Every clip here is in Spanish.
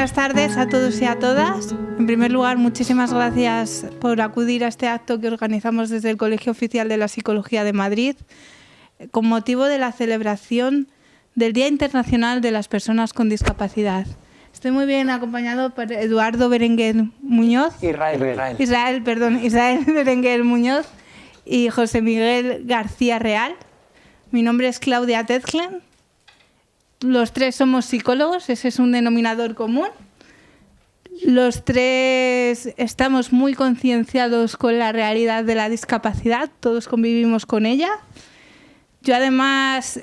Buenas tardes a todos y a todas. En primer lugar, muchísimas gracias por acudir a este acto que organizamos desde el Colegio Oficial de la Psicología de Madrid con motivo de la celebración del Día Internacional de las Personas con Discapacidad. Estoy muy bien acompañado por Eduardo Berenguer Muñoz. Israel Berenguer Muñoz y José Miguel García Real. Mi nombre es Claudia Tezclen. Los tres somos psicólogos, ese es un denominador común. Los tres estamos muy concienciados con la realidad de la discapacidad, todos convivimos con ella. Yo además,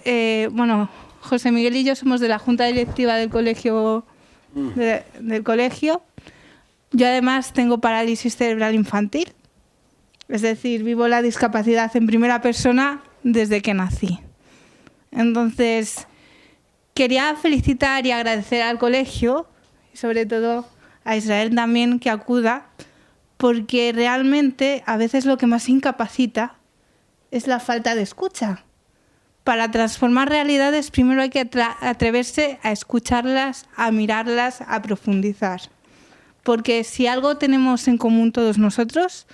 José Miguel y yo somos de la Junta Directiva del colegio. Yo además tengo parálisis cerebral infantil, es decir, vivo la discapacidad en primera persona desde que nací. Entonces, quería felicitar y agradecer al colegio, y sobre todo a Israel también que acuda, porque realmente a veces lo que más incapacita es la falta de escucha. Para transformar realidades primero hay que atreverse a escucharlas, a mirarlas, a profundizar. Porque si algo tenemos en común todos nosotros,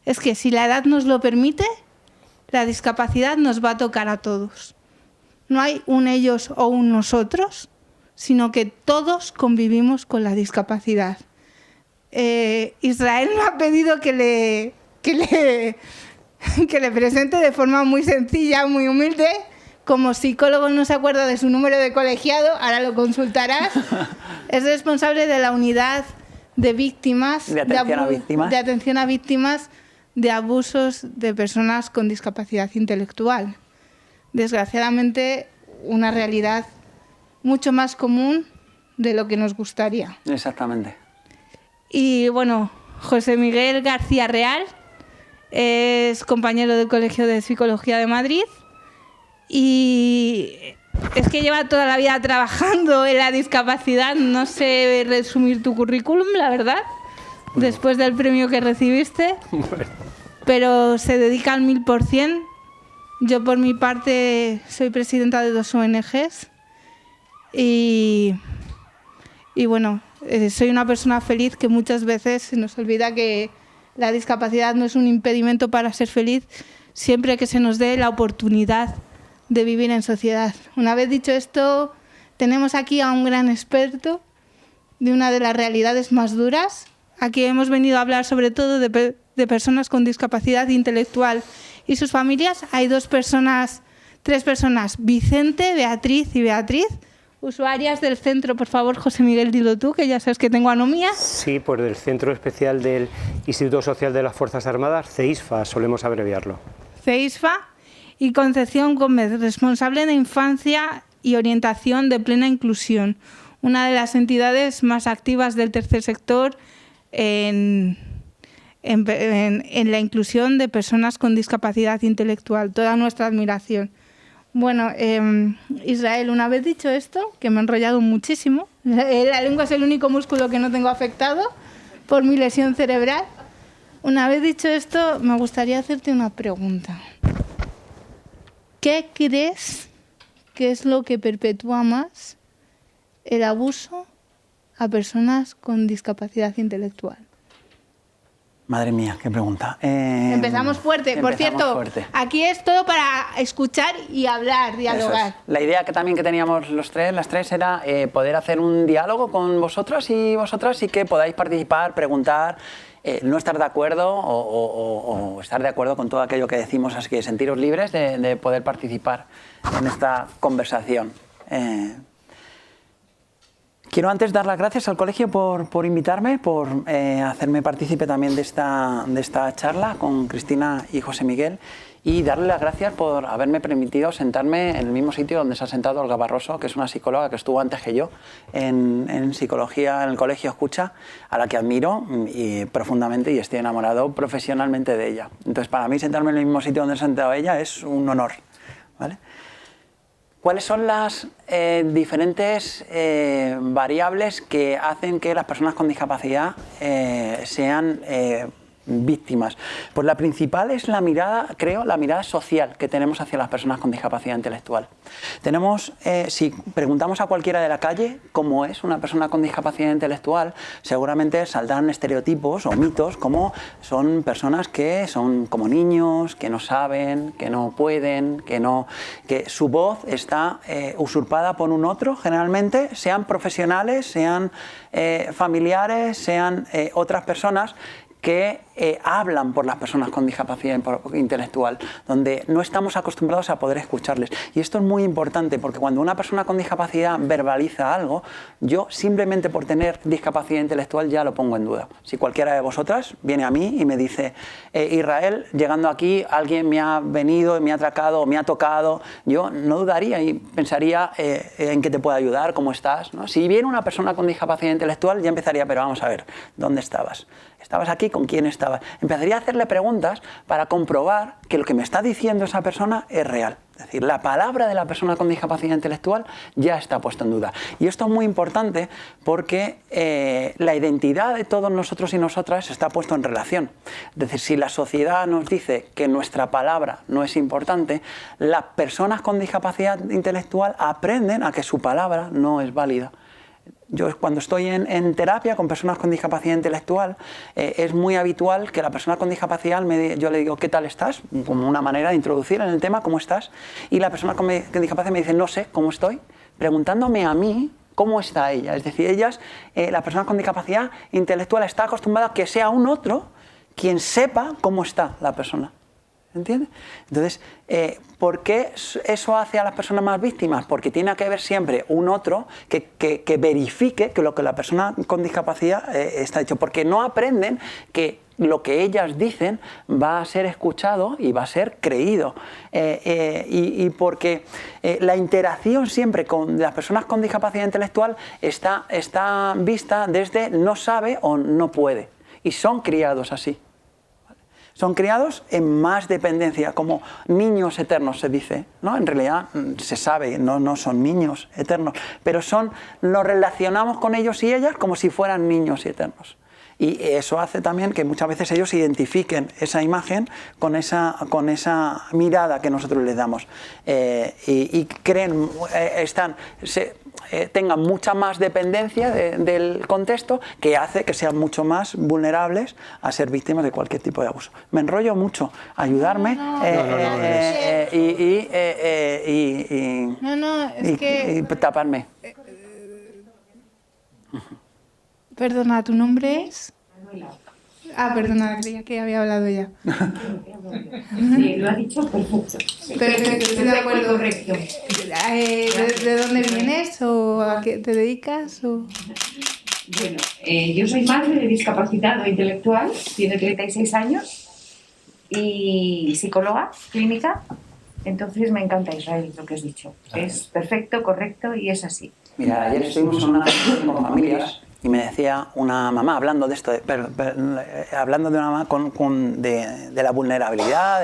es que si la edad nos lo permite, la discapacidad nos va a tocar a todos. No hay un ellos o un nosotros, sino que todos convivimos con la discapacidad. Israel me ha pedido que le presente de forma muy sencilla, muy humilde. Como psicólogo no se acuerda de su número de colegiado, ahora lo consultarás. Es responsable de la unidad de víctimas, de atención a víctimas de abusos de personas con discapacidad intelectual. Desgraciadamente, una realidad mucho más común de lo que nos gustaría. Exactamente. Y bueno, José Miguel García Real es compañero del Colegio de Psicología de Madrid y es que lleva toda la vida trabajando en la discapacidad. No sé resumir tu currículum, la verdad, después del premio que recibiste, pero se dedica al 1000%. Yo, por mi parte, soy presidenta de 2 ONGs y bueno, soy una persona feliz que muchas veces se nos olvida que la discapacidad no es un impedimento para ser feliz siempre que se nos dé la oportunidad de vivir en sociedad. Una vez dicho esto, tenemos aquí a un gran experto de una de las realidades más duras. Aquí hemos venido a hablar sobre todo de personas con discapacidad intelectual y sus familias. Hay 3 personas, Vicente, Beatriz y Beatriz, usuarias del centro. Por favor, José Miguel, dilo tú, que ya sabes que tengo anomía. Sí, pues del Centro Especial del Instituto Social de las Fuerzas Armadas, CEISFA, solemos abreviarlo. CEISFA. Y Concepción Gómez, responsable de Infancia y Orientación de Plena Inclusión, una de las entidades más activas del tercer sector en la inclusión de personas con discapacidad intelectual. Toda nuestra admiración. Bueno, Israel, una vez dicho esto, que me he enrollado muchísimo, la lengua es el único músculo que no tengo afectado por mi lesión cerebral. Una vez dicho esto, me gustaría hacerte una pregunta. ¿Qué crees que es lo que perpetúa más el abuso a personas con discapacidad intelectual? Madre mía, qué pregunta. Empezamos fuerte. Por cierto, aquí es todo para escuchar y hablar, dialogar. La idea que teníamos las tres, era poder hacer un diálogo con vosotros y vosotras y que podáis participar, preguntar, no estar de acuerdo o estar de acuerdo con todo aquello que decimos, así que sentiros libres de poder participar en esta conversación. Quiero antes dar las gracias al colegio por invitarme, por hacerme partícipe también de esta charla con Cristina y José Miguel y darle las gracias por haberme permitido sentarme en el mismo sitio donde se ha sentado Olga Barroso, que es una psicóloga que estuvo antes que yo en psicología en el colegio Escucha, a la que admiro profundamente y estoy enamorado profesionalmente de ella. Entonces, para mí sentarme en el mismo sitio donde se ha sentado ella es un honor, ¿vale? ¿Cuáles son las diferentes variables que hacen que las personas con discapacidad sean víctimas? Pues la principal es la mirada, creo, la mirada social que tenemos hacia las personas con discapacidad intelectual. Tenemos, si preguntamos a cualquiera de la calle cómo es una persona con discapacidad intelectual, seguramente saldrán estereotipos o mitos como son personas que son como niños, que no saben, que no pueden, que su voz está usurpada por un otro, generalmente, sean profesionales, sean familiares, sean otras personas que hablan por las personas con discapacidad intelectual, donde no estamos acostumbrados a poder escucharles. Y esto es muy importante porque cuando una persona con discapacidad verbaliza algo, yo simplemente por tener discapacidad intelectual ya lo pongo en duda. Si cualquiera de vosotras viene a mí y me dice, Israel, llegando aquí alguien me ha venido, me ha atracado, me ha tocado, yo no dudaría y pensaría en qué te puedo ayudar, cómo estás, ¿no? Si viene una persona con discapacidad intelectual ya empezaría, pero vamos a ver, ¿dónde estabas? ¿Estabas aquí? ¿Con quién estabas? Empezaría a hacerle preguntas para comprobar que lo que me está diciendo esa persona es real. Es decir, la palabra de la persona con discapacidad intelectual ya está puesta en duda. Y esto es muy importante porque la identidad de todos nosotros y nosotras está puesta en relación. Es decir, si la sociedad nos dice que nuestra palabra no es importante, las personas con discapacidad intelectual aprenden a que su palabra no es válida. Yo cuando estoy en terapia con personas con discapacidad intelectual, es muy habitual que la persona con discapacidad, yo le digo, ¿qué tal estás? Como una manera de introducir en el tema, ¿cómo estás? Y la persona con discapacidad me dice, no sé, ¿cómo estoy? Preguntándome a mí, ¿cómo está ella? Es decir, la persona con discapacidad intelectual está acostumbrada a que sea un otro quien sepa cómo está la persona. ¿Entiendes? Entonces, ¿por qué eso hace a las personas más víctimas? Porque tiene que haber siempre un otro que verifique que lo que la persona con discapacidad está hecho. Porque no aprenden que lo que ellas dicen va a ser escuchado y va a ser creído. Y porque la interacción siempre con las personas con discapacidad intelectual está vista desde no sabe o no puede. Y son criados así. Son criados en más dependencia, como niños eternos se dice, ¿no? En realidad se sabe, no son niños eternos, pero nos relacionamos con ellos y ellas como si fueran niños eternos. Y eso hace también que muchas veces ellos identifiquen esa imagen con esa mirada que nosotros les damos. Y creen, tengan mucha más dependencia del contexto, que hace que sean mucho más vulnerables a ser víctimas de cualquier tipo de abuso. Me enrollo mucho, ayudarme y taparme. Perdona, ¿tu nombre es? Ah, perdona, creía que había hablado ya. Sí, lo ha dicho perfecto. Perfecto, estoy de acuerdo. Correcto. ¿De dónde vienes o a qué te dedicas? O... Bueno, yo soy madre de discapacitado intelectual, tiene 36 años y psicóloga clínica. Entonces me encanta, Israel, lo que has dicho. Es perfecto, correcto y es así. Mira, ayer estuvimos en una reunión con familias y me decía una mamá, hablando de esto, hablando de una mamá de la vulnerabilidad,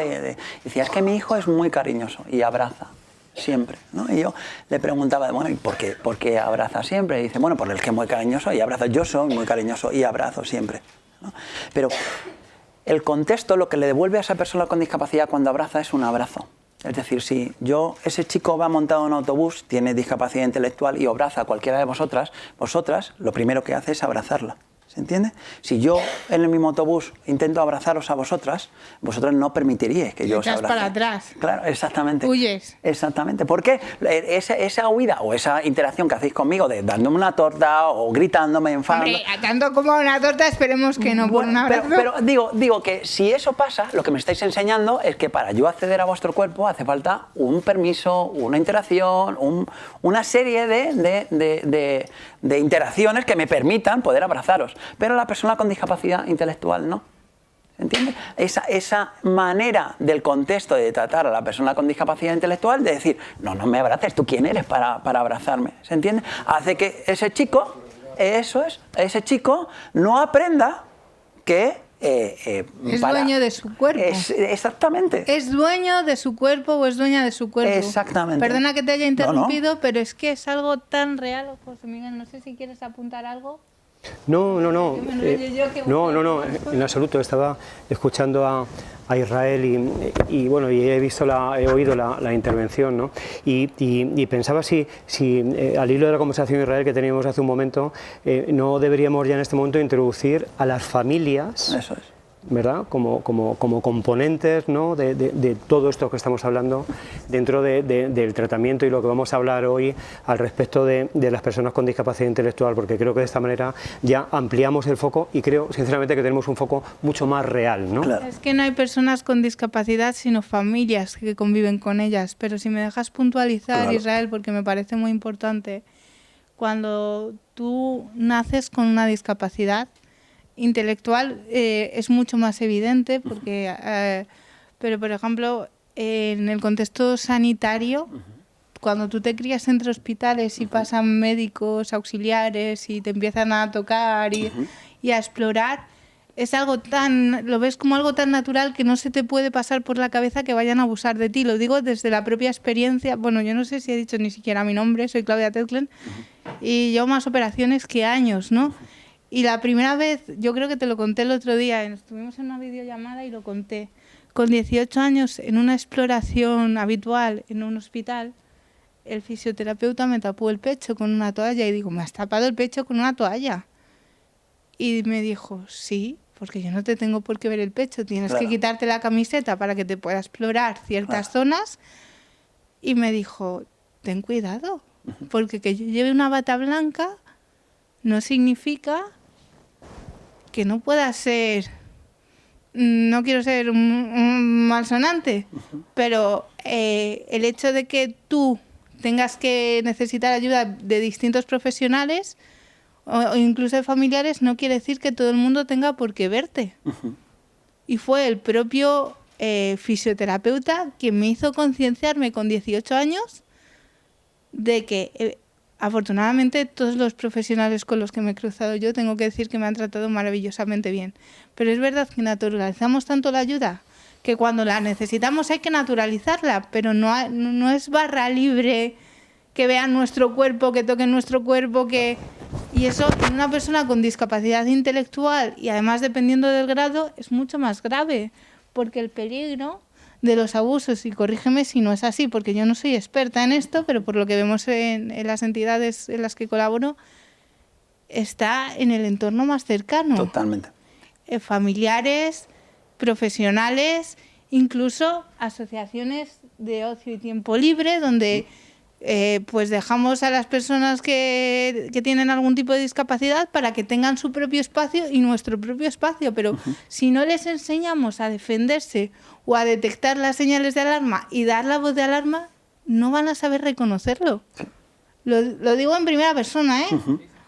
decía, es que mi hijo es muy cariñoso y abraza siempre, ¿no? Y yo le preguntaba, bueno, ¿y por qué abraza siempre? Y dice, bueno, porque el que es muy cariñoso y abraza, yo soy muy cariñoso y abrazo siempre, ¿no? Pero el contexto, lo que le devuelve a esa persona con discapacidad cuando abraza es un abrazo. Es decir, si ese chico va montado en un autobús, tiene discapacidad intelectual y abraza a cualquiera de vosotras, lo primero que hace es abrazarla. ¿Se entiende? Si yo en el mismo autobús intento abrazaros a vosotras no permitiríais que yo os abrace. para atrás. Claro, exactamente. Huyes. Exactamente. ¿Por qué? Esa huida o esa interacción que hacéis conmigo de dándome una torta o gritándome, enfadando... Hombre, tanto como una torta esperemos que no, por un abrazo. Pero digo que si eso pasa, lo que me estáis enseñando es que para yo acceder a vuestro cuerpo hace falta un permiso, una interacción, una serie de interacciones que me permitan poder abrazaros. Pero la persona con discapacidad intelectual no. ¿Se entiende? Esa manera del contexto de tratar a la persona con discapacidad intelectual, de decir, no me abraces, ¿tú quién eres para abrazarme? ¿Se entiende? Hace que ese chico no aprenda que... es dueño de su cuerpo. Exactamente. ¿Es dueño de su cuerpo o es dueña de su cuerpo? Exactamente. Perdona que te haya interrumpido, No. pero es que es algo tan real, José Miguel. No sé si quieres apuntar algo. No, no, no. Que me enrollo yo, que No, no, no, busco. en absoluto. Estaba escuchando a Israel y bueno, y he oído la intervención, ¿no? Y pensaba si al hilo de la conversación Israel que teníamos hace un momento, no deberíamos ya en este momento introducir a las familias. Eso es. ¿Verdad? Como componentes, ¿no? de todo esto que estamos hablando dentro del tratamiento y lo que vamos a hablar hoy al respecto de las personas con discapacidad intelectual, porque creo que de esta manera ya ampliamos el foco y creo sinceramente que tenemos un foco mucho más real, ¿no? Claro. Es que no hay personas con discapacidad, sino familias que conviven con ellas. Pero si me dejas puntualizar, Claro. Israel, porque me parece muy importante, cuando tú naces con una discapacidad intelectual es mucho más evidente, porque, pero por ejemplo, en el contexto sanitario, cuando tú te crías entre hospitales y pasan médicos auxiliares y te empiezan a tocar y a explorar, es algo lo ves como algo tan natural que no se te puede pasar por la cabeza que vayan a abusar de ti. Lo digo desde la propia experiencia. Bueno, yo no sé si he dicho ni siquiera mi nombre, soy Claudia Tezclen, y llevo más operaciones que años, ¿no? Y la primera vez, yo creo que te lo conté el otro día, estuvimos en una videollamada y lo conté. Con 18 años, en una exploración habitual en un hospital, el fisioterapeuta me tapó el pecho con una toalla y digo, ¿me has tapado el pecho con una toalla? Y me dijo, sí, porque yo no te tengo por qué ver el pecho, tienes Claro. que quitarte la camiseta para que te pueda explorar ciertas zonas. Y me dijo, ten cuidado, porque que yo lleve una bata blanca no significa que no pueda ser, no quiero ser un malsonante, pero el hecho de que tú tengas que necesitar ayuda de distintos profesionales o incluso de familiares no quiere decir que todo el mundo tenga por qué verte. Y fue el propio fisioterapeuta quien me hizo concienciarme con 18 años de que afortunadamente todos los profesionales con los que me he cruzado yo tengo que decir que me han tratado maravillosamente bien. Pero es verdad que naturalizamos tanto la ayuda que cuando la necesitamos hay que naturalizarla, pero no es barra libre que vean nuestro cuerpo, que toquen nuestro cuerpo, y eso en una persona con discapacidad intelectual y además dependiendo del grado es mucho más grave, porque el peligro de los abusos, y corrígeme si no es así, porque yo no soy experta en esto, pero por lo que vemos en las entidades en las que colaboro, está en el entorno más cercano. Totalmente. Familiares, profesionales, incluso asociaciones de ocio y tiempo libre, donde pues dejamos a las personas que tienen algún tipo de discapacidad para que tengan su propio espacio y nuestro propio espacio, pero si no les enseñamos a defenderse o a detectar las señales de alarma y dar la voz de alarma, no van a saber reconocerlo. Lo digo en primera persona, ¿eh?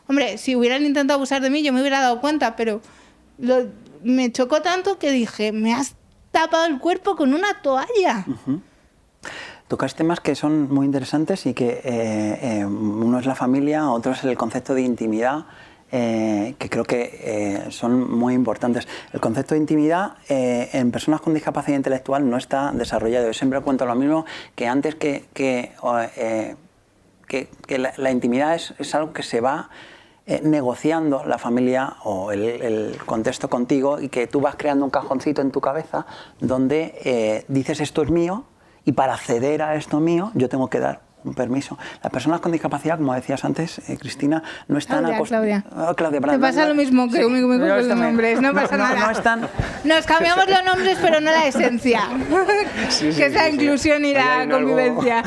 Hombre, si hubieran intentado abusar de mí yo me hubiera dado cuenta, pero me chocó tanto que dije, me has tapado el cuerpo con una toalla. Tocas temas que son muy interesantes y que uno es la familia, otro es el concepto de intimidad, que creo que son muy importantes. El concepto de intimidad en personas con discapacidad intelectual no está desarrollado. Yo siempre cuento lo mismo, que antes que la intimidad es algo que se va negociando la familia o el contexto contigo, y que tú vas creando un cajoncito en tu cabeza donde dices esto es mío, y para acceder a esto mío yo tengo que dar un permiso. Las personas con discapacidad, como decías antes, Cristina, no están Claudia. Claudia, Te pasa lo mismo que conmigo con los nombres, no pasa nada. No están... Nos cambiamos los nombres, pero no la esencia, que es la inclusión y la hay algo. convivencia.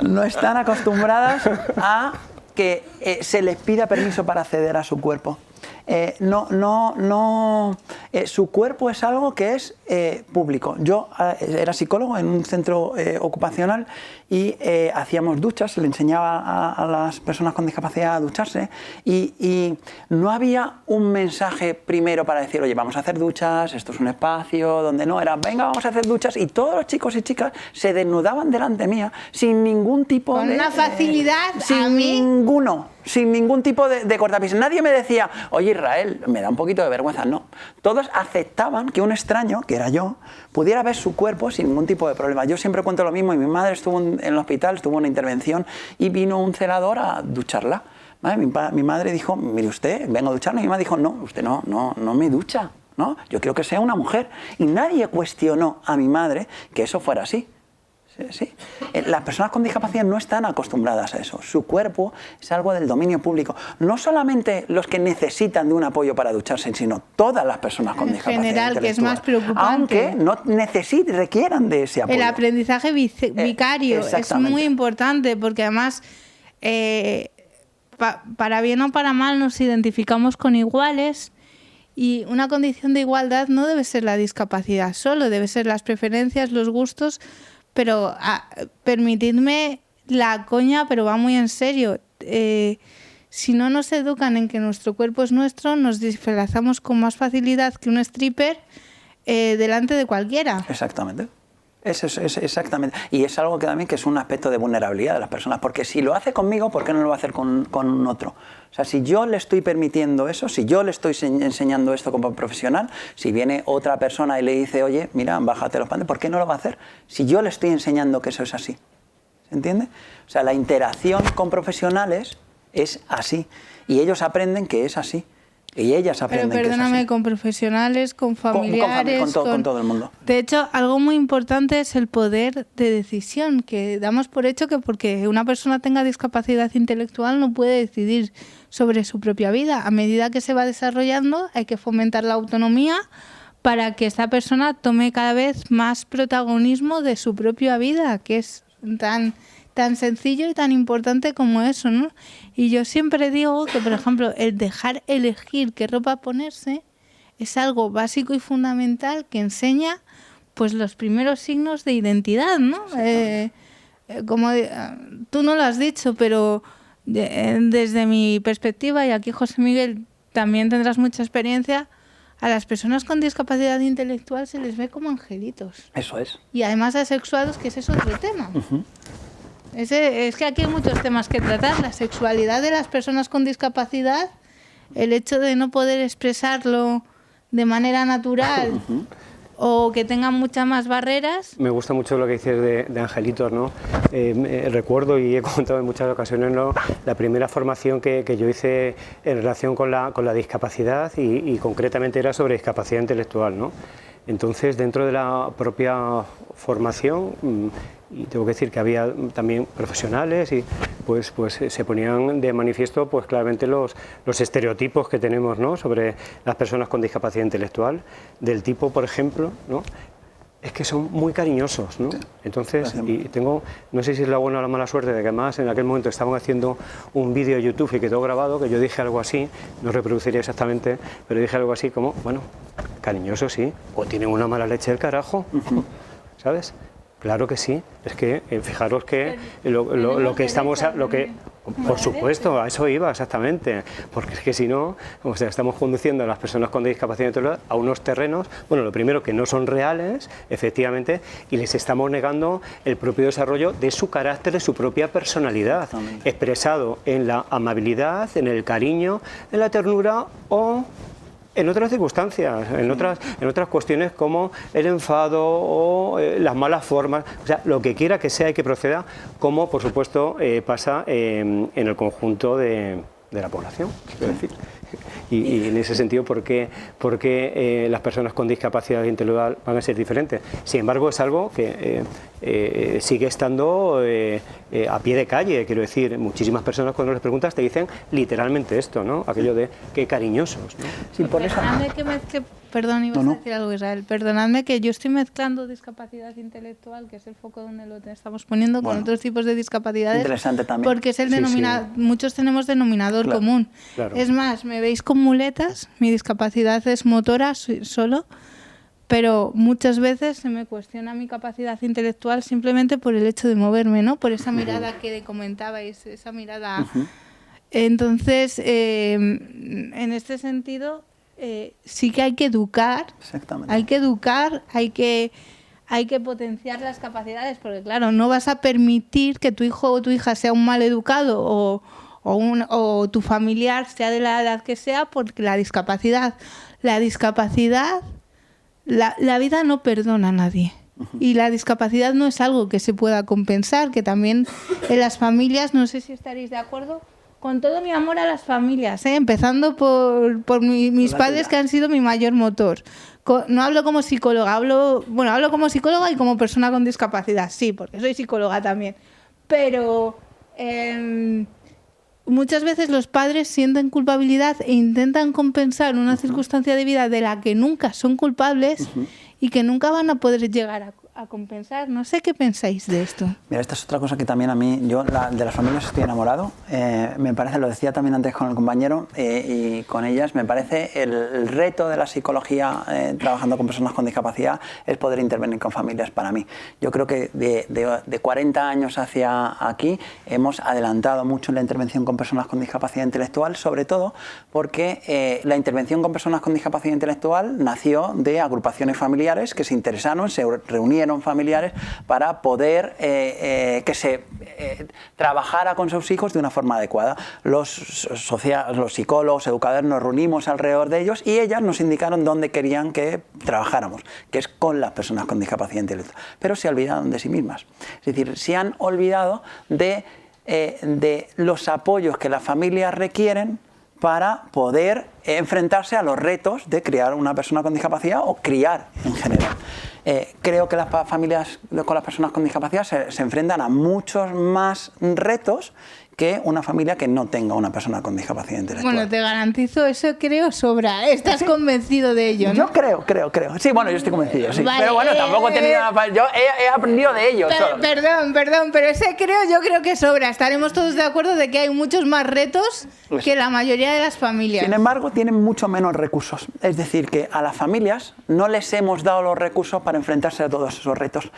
No están acostumbradas a que se les pida permiso para acceder a su cuerpo. Su cuerpo es algo que es público. Yo era psicólogo en un centro ocupacional y hacíamos duchas, le enseñaba a las personas con discapacidad a ducharse, y no había un mensaje primero para decir, oye, vamos a hacer duchas, esto es un espacio donde no, era, venga, vamos a hacer duchas, y todos los chicos y chicas se desnudaban delante mía sin ningún tipo Con de... una facilidad, sin a mí... sin ningún tipo de cortapisas. Nadie me decía, oye, Israel, me da un poquito de vergüenza. No. Todos aceptaban que un extraño, que era yo, pudiera ver su cuerpo sin ningún tipo de problema. Yo siempre cuento lo mismo, y mi madre estuvo en el hospital, estuvo en una intervención y vino un celador a ducharla. ¿Vale? Mi madre dijo, mire usted, vengo a ducharme. Y mi madre dijo, no, usted no me ducha, ¿no? Yo quiero que sea una mujer. Y nadie cuestionó a mi madre que eso fuera así. Sí. Las personas con discapacidad no están acostumbradas a eso. Su cuerpo es algo del dominio público. No solamente los que necesitan de un apoyo para ducharse, sino todas las personas con discapacidad general, intelectual. que es más preocupante. Aunque no requieran de ese apoyo. El aprendizaje vicario es muy importante porque además, para bien o para mal, nos identificamos con iguales. Y una condición de igualdad no debe ser la discapacidad solo, debe ser las preferencias, los gustos. Pero permitidme la coña, pero va muy en serio. Si no nos educan en que nuestro cuerpo es nuestro, nos disfrazamos con más facilidad que un stripper delante de cualquiera. Exactamente. Es exactamente. Y es algo que también que es un aspecto de vulnerabilidad de las personas. Porque si lo hace conmigo, ¿por qué no lo va a hacer con otro? O sea, si yo le estoy permitiendo eso, si yo le estoy enseñando esto como profesional, si viene otra persona y le dice, oye, mira, bájate los pantalones, ¿por qué no lo va a hacer? Si yo le estoy enseñando que eso es así. ¿Se entiende? O sea, la interacción con profesionales es así. Y ellos aprenden que es así. Y ellas aprenden. Pero perdóname, que es así. con profesionales, con familiares... Con todo el mundo. De hecho, algo muy importante es el poder de decisión, que damos por hecho que porque una persona tenga discapacidad intelectual no puede decidir sobre su propia vida. A medida que se va desarrollando, hay que fomentar la autonomía para que esta persona tome cada vez más protagonismo de su propia vida, que es tan sencillo y tan importante como eso, ¿no? Y yo siempre digo que, por ejemplo, el dejar elegir qué ropa ponerse es algo básico y fundamental que enseña pues los primeros signos de identidad, ¿no? Como tú no lo has dicho, pero desde mi perspectiva, y aquí José Miguel también tendrás mucha experiencia, a las personas con discapacidad intelectual se les ve como angelitos. Eso es. Y además asexuados, que ese es otro tema. Es que aquí hay muchos temas que tratar. La sexualidad de las personas con discapacidad, el hecho de no poder expresarlo de manera natural o que tengan muchas más barreras. Me gusta mucho lo que dices de angelitos, ¿no? Recuerdo y he contado en muchas ocasiones, ¿no?, la primera formación que yo hice en relación con la discapacidad y concretamente era sobre discapacidad intelectual, ¿no? Entonces, dentro de la propia formación, y tengo que decir que había también profesionales y pues se ponían de manifiesto pues claramente los estereotipos que tenemos, ¿no?, sobre las personas con discapacidad intelectual, del tipo, por ejemplo, ¿no?, es que son muy cariñosos, ¿no? Entonces, y tengo, no sé si es la buena o la mala suerte de que además en aquel momento estaban haciendo un vídeo de YouTube y quedó grabado, que yo dije algo así, no reproduciría exactamente, pero dije algo así como, bueno, cariñosos sí, o tienen una mala leche del carajo, ¿sabes? Claro que sí, es que fijaros que lo que estamos, por supuesto, a eso iba exactamente, porque es que si no, o sea, estamos conduciendo a las personas con discapacidad intelectual a unos terrenos, bueno, lo primero que no son reales, efectivamente, y les estamos negando el propio desarrollo de su carácter, de su propia personalidad, expresado en la amabilidad, en el cariño, en la ternura o en otras circunstancias, en otras cuestiones como el enfado o las malas formas, o sea, lo que quiera que sea y que proceda, como por supuesto pasa en el conjunto de la población, quiero decir. Y en ese sentido, ¿por qué las personas con discapacidad intelectual van a ser diferentes? Sin embargo, es algo que sigue estando a pie de calle, quiero decir, muchísimas personas cuando les preguntas te dicen literalmente esto, ¿no? Aquello de qué cariñosos, ¿no? Sí, por eso. Perdón, ibas a decir algo, Israel. Perdonadme que yo estoy mezclando discapacidad intelectual, que es el foco donde lo estamos poniendo, con otros tipos de discapacidades. Interesante también. Porque es el denominador, muchos tenemos denominador común. Claro. Es más, me veis con muletas, mi discapacidad es motora solo, pero muchas veces se me cuestiona mi capacidad intelectual simplemente por el hecho de moverme, ¿no? Por esa mirada que comentabais, esa mirada. Entonces, en este sentido, sí que hay que educar, hay que potenciar las capacidades, porque claro, no vas a permitir que tu hijo o tu hija sea un mal educado o tu familiar sea de la edad que sea, porque la discapacidad, la vida no perdona a nadie. Y la discapacidad no es algo que se pueda compensar, que también en las familias, no sé si estaréis de acuerdo, con todo mi amor a las familias, empezando por mis padres, que han sido mi mayor motor. No hablo como psicóloga, hablo como psicóloga y como persona con discapacidad, sí, porque soy psicóloga también. Pero muchas veces los padres sienten culpabilidad e intentan compensar una circunstancia de vida de la que nunca son culpables y que nunca van a poder llegar a compensar. No sé qué pensáis de esto. Mira, esta es otra cosa que también a mí, yo de las familias estoy enamorado. Me parece, lo decía también antes con el compañero y con ellas, me parece el reto de la psicología trabajando con personas con discapacidad es poder intervenir con familias para mí. Yo creo que de 40 años hacia aquí hemos adelantado mucho en la intervención con personas con discapacidad intelectual, sobre todo porque la intervención con personas con discapacidad intelectual nació de agrupaciones familiares que se interesaron, se reunieron familiares para poder que se trabajara con sus hijos de una forma adecuada. Los psicólogos, educadores nos reunimos alrededor de ellos y ellas nos indicaron dónde querían que trabajáramos, que es con las personas con discapacidad intelectual. Pero se olvidaron de sí mismas. Es decir, se han olvidado de los apoyos que las familias requieren para poder enfrentarse a los retos de criar una persona con discapacidad o criar en general. Creo que las familias con las personas con discapacidad se enfrentan a muchos más retos que una familia que no tenga una persona con discapacidad intelectual. Bueno, te garantizo, eso creo sobra. ¿Estás convencido de ello, no? Yo creo. Sí, bueno, yo estoy convencido, sí. Vale, pero bueno, tampoco he tenido... Yo he aprendido de ellos. Perdón, pero yo creo que sobra. Estaremos todos de acuerdo de que hay muchos más retos que la mayoría de las familias. Sin embargo, tienen mucho menos recursos. Es decir, que a las familias no les hemos dado los recursos para enfrentarse a todos esos retos.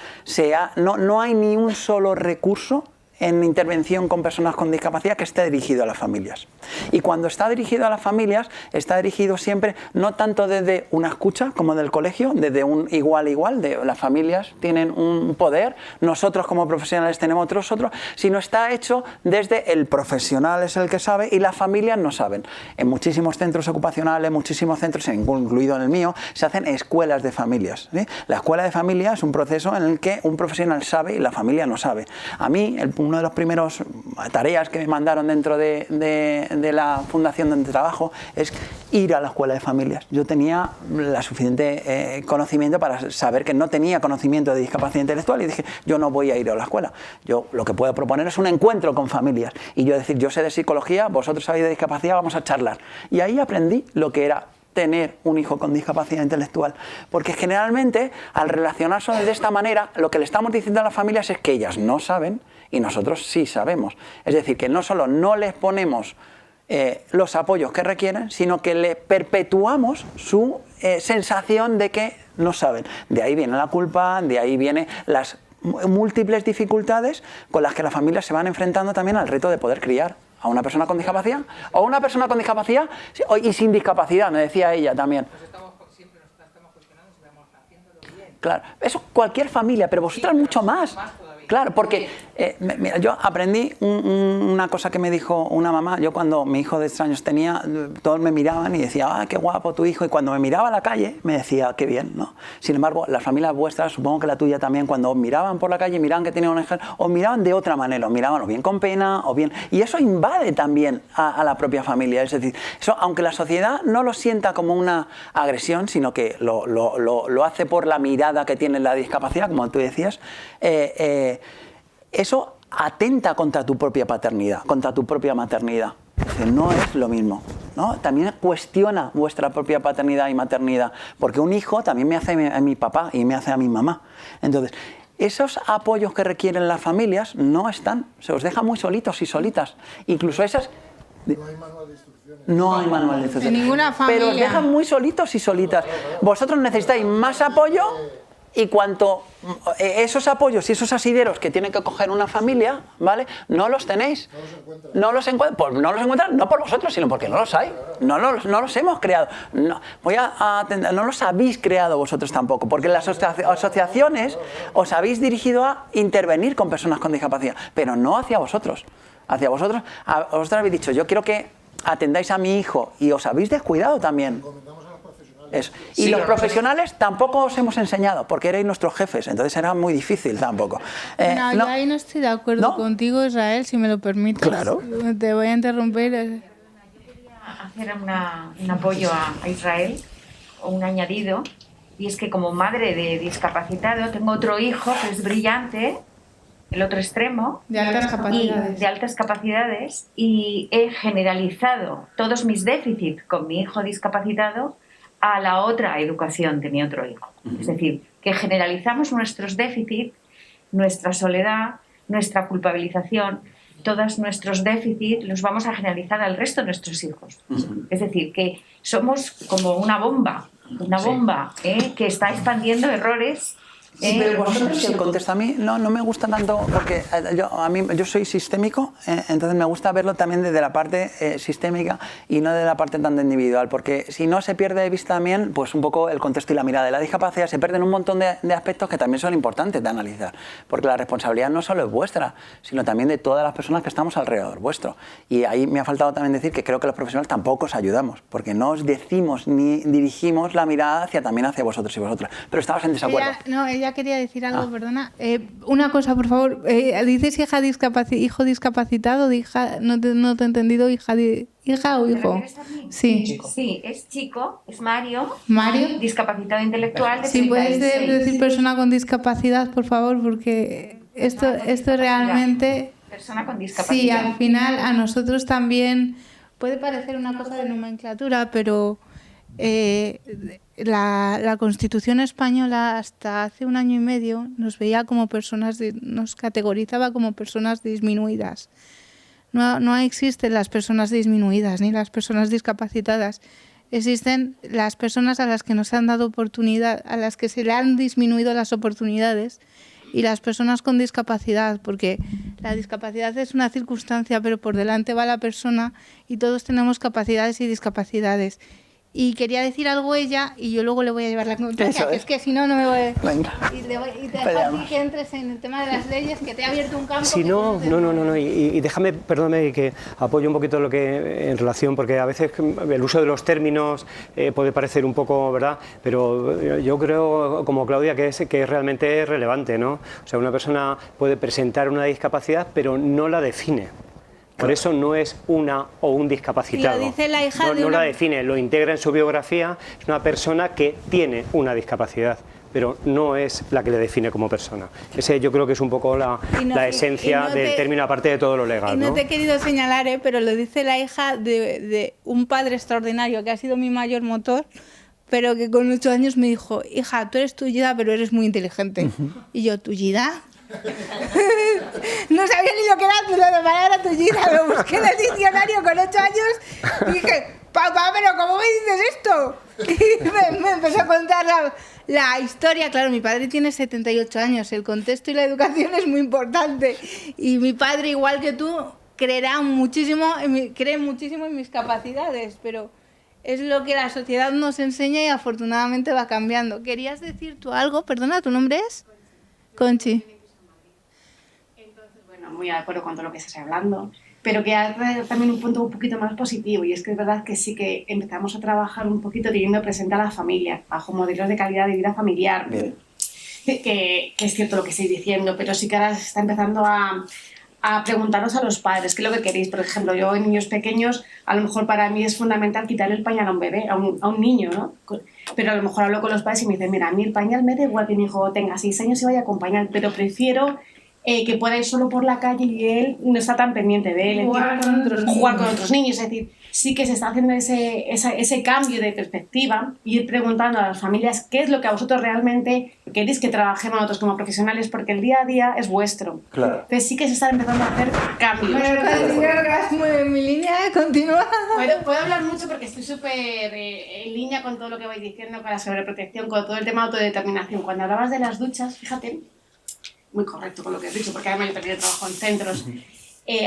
No hay ni un solo recurso en intervención con personas con discapacidad que esté dirigido a las familias. Y cuando está dirigido a las familias, está dirigido siempre no tanto desde una escucha como del colegio, desde un igual, de las familias tienen un poder, nosotros como profesionales tenemos otros, sino está hecho desde el profesional es el que sabe y las familias no saben. En muchísimos centros ocupacionales, muchísimos centros, incluido en el mío, se hacen escuelas de familias, ¿sí? La escuela de familia es un proceso en el que un profesional sabe y la familia no sabe. A mí, una de las primeras tareas que me mandaron dentro de la fundación donde trabajo es ir a la escuela de familias. Yo tenía la suficiente conocimiento para saber que no tenía conocimiento de discapacidad intelectual y dije, yo no voy a ir a la escuela. Yo lo que puedo proponer es un encuentro con familias y yo decir, yo sé de psicología, vosotros sabéis de discapacidad, vamos a charlar. Y ahí aprendí lo que era tener un hijo con discapacidad intelectual, porque generalmente al relacionarse de esta manera lo que le estamos diciendo a las familias es que ellas no saben y nosotros sí sabemos. Es decir, que no solo no les ponemos los apoyos que requieren, sino que le perpetuamos su sensación de que no saben. De ahí viene la culpa, de ahí vienen las múltiples dificultades con las que las familias se van enfrentando también al reto de poder criar a una persona con discapacidad o una persona con discapacidad y sin discapacidad, me decía ella también. Siempre nos estamos cuestionando si vamos haciéndolo bien. Claro, eso cualquier familia, pero vosotras mucho más. Claro, porque mira, yo aprendí una cosa que me dijo una mamá. Yo cuando mi hijo de 3 años tenía, todos me miraban y decía, ah, qué guapo tu hijo. Y cuando me miraba a la calle, me decía, qué bien, ¿no? Sin embargo, las familias vuestras, supongo que la tuya también, cuando os miraban por la calle, miraban que tenía un ángel, os miraban de otra manera, os miraban o bien con pena, o bien... Y eso invade también a la propia familia. Es decir, eso, aunque la sociedad no lo sienta como una agresión, sino que lo hace por la mirada que tiene la discapacidad, como tú decías, eso atenta contra tu propia paternidad, contra tu propia maternidad. Es decir, no es lo mismo, ¿no? También cuestiona vuestra propia paternidad y maternidad, porque un hijo también me hace a mi papá y me hace a mi mamá. Entonces, esos apoyos que requieren las familias no están, se os deja muy solitos y solitas. Incluso esas... No hay manual de instrucciones. No hay manual de instrucciones. En ninguna familia. Pero os dejan muy solitos y solitas. Vosotros necesitáis más apoyo. Y cuanto esos apoyos y esos asideros que tiene que coger una familia, ¿vale? No los tenéis. No los encuentran. Pues no los encuentran no por vosotros, sino porque no los hay. No los hemos creado. No los habéis creado vosotros tampoco, porque las asociaciones os habéis dirigido a intervenir con personas con discapacidad, pero no hacia vosotros. Hacia vosotros, vosotros habéis dicho, yo quiero que atendáis a mi hijo y os habéis descuidado también. Eso. Y los profesionales tampoco os hemos enseñado, porque erais nuestros jefes, entonces era muy difícil tampoco. No, yo ahí no estoy de acuerdo ¿No? contigo, Israel, si me lo permites. Claro. Te voy a interrumpir. Hacer un apoyo a Israel, o un añadido, y es que como madre de discapacitado tengo otro hijo que es brillante, el otro extremo, De altas capacidades. de altas capacidades, y he generalizado todos mis déficits con mi hijo discapacitado a la otra educación de mi otro hijo. Es decir, que generalizamos nuestros déficits, nuestra soledad, nuestra culpabilización, todos nuestros déficits los vamos a generalizar al resto de nuestros hijos. Es decir, que somos como una bomba que está expandiendo errores. Sí, pero vosotros, si el contexto a mí no me gusta tanto, porque yo soy sistémico, entonces me gusta verlo también desde la parte sistémica y no de la parte tanto individual, porque si no se pierde de vista también pues un poco el contexto y la mirada de la discapacidad, se pierden un montón de aspectos que también son importantes de analizar, porque la responsabilidad no solo es vuestra, sino también de todas las personas que estamos alrededor vuestro. Y ahí me ha faltado también decir que creo que los profesionales tampoco os ayudamos, porque no os decimos ni dirigimos la mirada también hacia vosotros y vosotras, pero estabas en desacuerdo. Ella quería decir algo, perdona. Una cosa, por favor. ¿Dices hijo discapacitado? No te he entendido. ¿Hija o hijo? Sí. Sí, es chico, es Mario. Mario. Discapacitado intelectual de Sí, puedes 36. decir persona con discapacidad, por favor, porque esto realmente... Persona con discapacidad. Sí, al final a nosotros también puede parecer una cosa de nomenclatura, pero... la Constitución española hasta hace 1 año y medio nos veía como nos categorizaba como personas disminuidas. No existen las personas disminuidas ni las personas discapacitadas. Existen las personas a las que nos han dado oportunidad, a las que se le han disminuido las oportunidades, y las personas con discapacidad, porque la discapacidad es una circunstancia, pero por delante va la persona y todos tenemos capacidades y discapacidades. Y quería decir algo ella y yo luego le voy a llevar la contraria, que es que si no, no me voy a... Venga. Y te dejo a ti que entres en el tema de las leyes, que te he abierto un campo... Sí, no. Y déjame, perdóname, que apoyo un poquito lo que en relación, porque a veces el uso de los términos puede parecer un poco, ¿verdad? Pero yo creo, como Claudia, que es realmente relevante, ¿no? O sea, una persona puede presentar una discapacidad, pero no la define. Por eso no es una o un discapacitado. Lo dice la hija no la define, lo integra en su biografía. Es una persona que tiene una discapacidad, pero no es la que le define como persona. Ese yo creo que es un poco la esencia del término, aparte de todo lo legal. Y no te he querido señalar, pero lo dice la hija de un padre extraordinario que ha sido mi mayor motor, pero que con 8 años me dijo: hija, tú eres tullida, pero eres muy inteligente. Y yo, ¿tullida? No sabía ni lo que era la palabra tullida, lo busqué en el diccionario con 8 años y dije: papá, pero ¿cómo me dices esto? Y me empezó a contar la historia. Claro, mi padre tiene 78 años, el contexto y la educación es muy importante, y mi padre, igual que tú, cree muchísimo en mis capacidades, pero es lo que la sociedad nos enseña y afortunadamente va cambiando. ¿Querías decir tú algo? Perdona, ¿tu nombre es? Conchi. Muy de acuerdo con todo lo que estás hablando, pero que hay también un punto un poquito más positivo, y es que es verdad que sí que empezamos a trabajar un poquito teniendo presente a la familia, bajo modelos de calidad de vida familiar, que es cierto lo que estáis diciendo, pero sí que ahora se está empezando a preguntaros a los padres qué es lo que queréis. Por ejemplo, yo en niños pequeños, a lo mejor para mí es fundamental quitarle el pañal a un bebé, a un niño, ¿no? Pero a lo mejor hablo con los padres y me dicen: mira, a mí el pañal me da igual que mi hijo tenga 6 años y vaya con pañal, pero prefiero que pueda ir solo por la calle y él no está tan pendiente de él. Jugar con otros niños. Es decir, sí que se está haciendo ese cambio de perspectiva, y ir preguntando a las familias qué es lo que a vosotros realmente queréis que trabajemos nosotros como profesionales, porque el día a día es vuestro. Claro. Entonces sí que se están empezando a hacer cambios. Bueno, mi línea continúa. Bueno, puedo hablar mucho porque estoy súper en línea con todo lo que vais diciendo, con la sobreprotección, con todo el tema de autodeterminación. Cuando hablabas de las duchas, fíjate, muy correcto con lo que has dicho, porque además yo también trabajo en centros.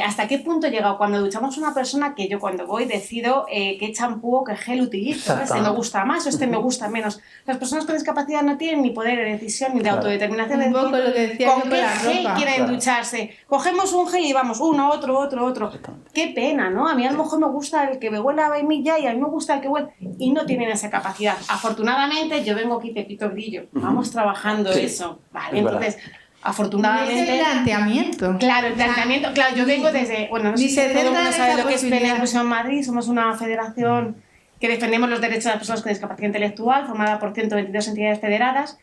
¿hasta qué punto he llegado? Cuando duchamos a una persona, que yo cuando voy decido qué champú o qué gel utilizo, este me gusta más o este me gusta menos. Las personas con discapacidad no tienen ni poder de decisión ni de autodeterminación de Un poco decir lo que decía yo con con qué la gel ropa. quieren ducharse. Cogemos un gel y vamos uno, otro. Qué pena, ¿no? A mí a lo mejor me gusta el que me huele a vainilla y a mí me gusta el que huele... Y no tienen esa capacidad. Afortunadamente yo vengo aquí y te pito el brillo. Vamos trabajando eso. Vale, Es entonces... Es Afortunadamente... el planteamiento. Claro, el planteamiento, claro, yo vengo desde, bueno, no sé Ni si se todo el centra mundo en sabe esa lo que es Plena posibilidad. Inclusión Madrid, somos una federación que defendemos los derechos de las personas con discapacidad intelectual, formada por 122 entidades federadas,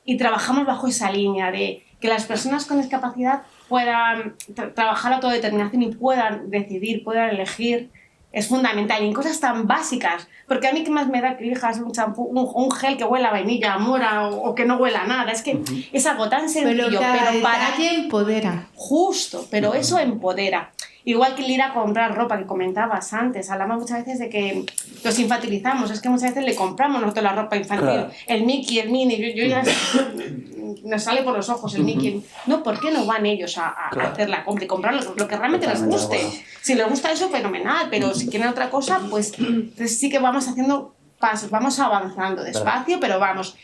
y trabajamos bajo esa línea de que las personas con discapacidad puedan trabajar la autodeterminación y puedan decidir, puedan elegir. Es fundamental, y en cosas tan básicas, porque a mí qué más me da que elijas un champú, un gel que huela a vainilla, a mora o que no huela a nada, es que es algo tan sencillo, Pero cada pero para detalle empodera. justo, pero eso empodera. Igual que el ir a comprar ropa que comentabas antes, hablamos muchas veces de que los infantilizamos, es que muchas veces le compramos nosotros la ropa infantil, Claro. el Mickey, el Minnie, yo ya nos sale por los ojos el Mickey. No, ¿por qué no van ellos a hacer la compra y comprar lo que realmente les Totalmente de guste? acuerdo. Si les gusta eso, fenomenal, pero si quieren otra cosa, pues entonces sí que vamos haciendo pasos, vamos avanzando despacio, pero vamos.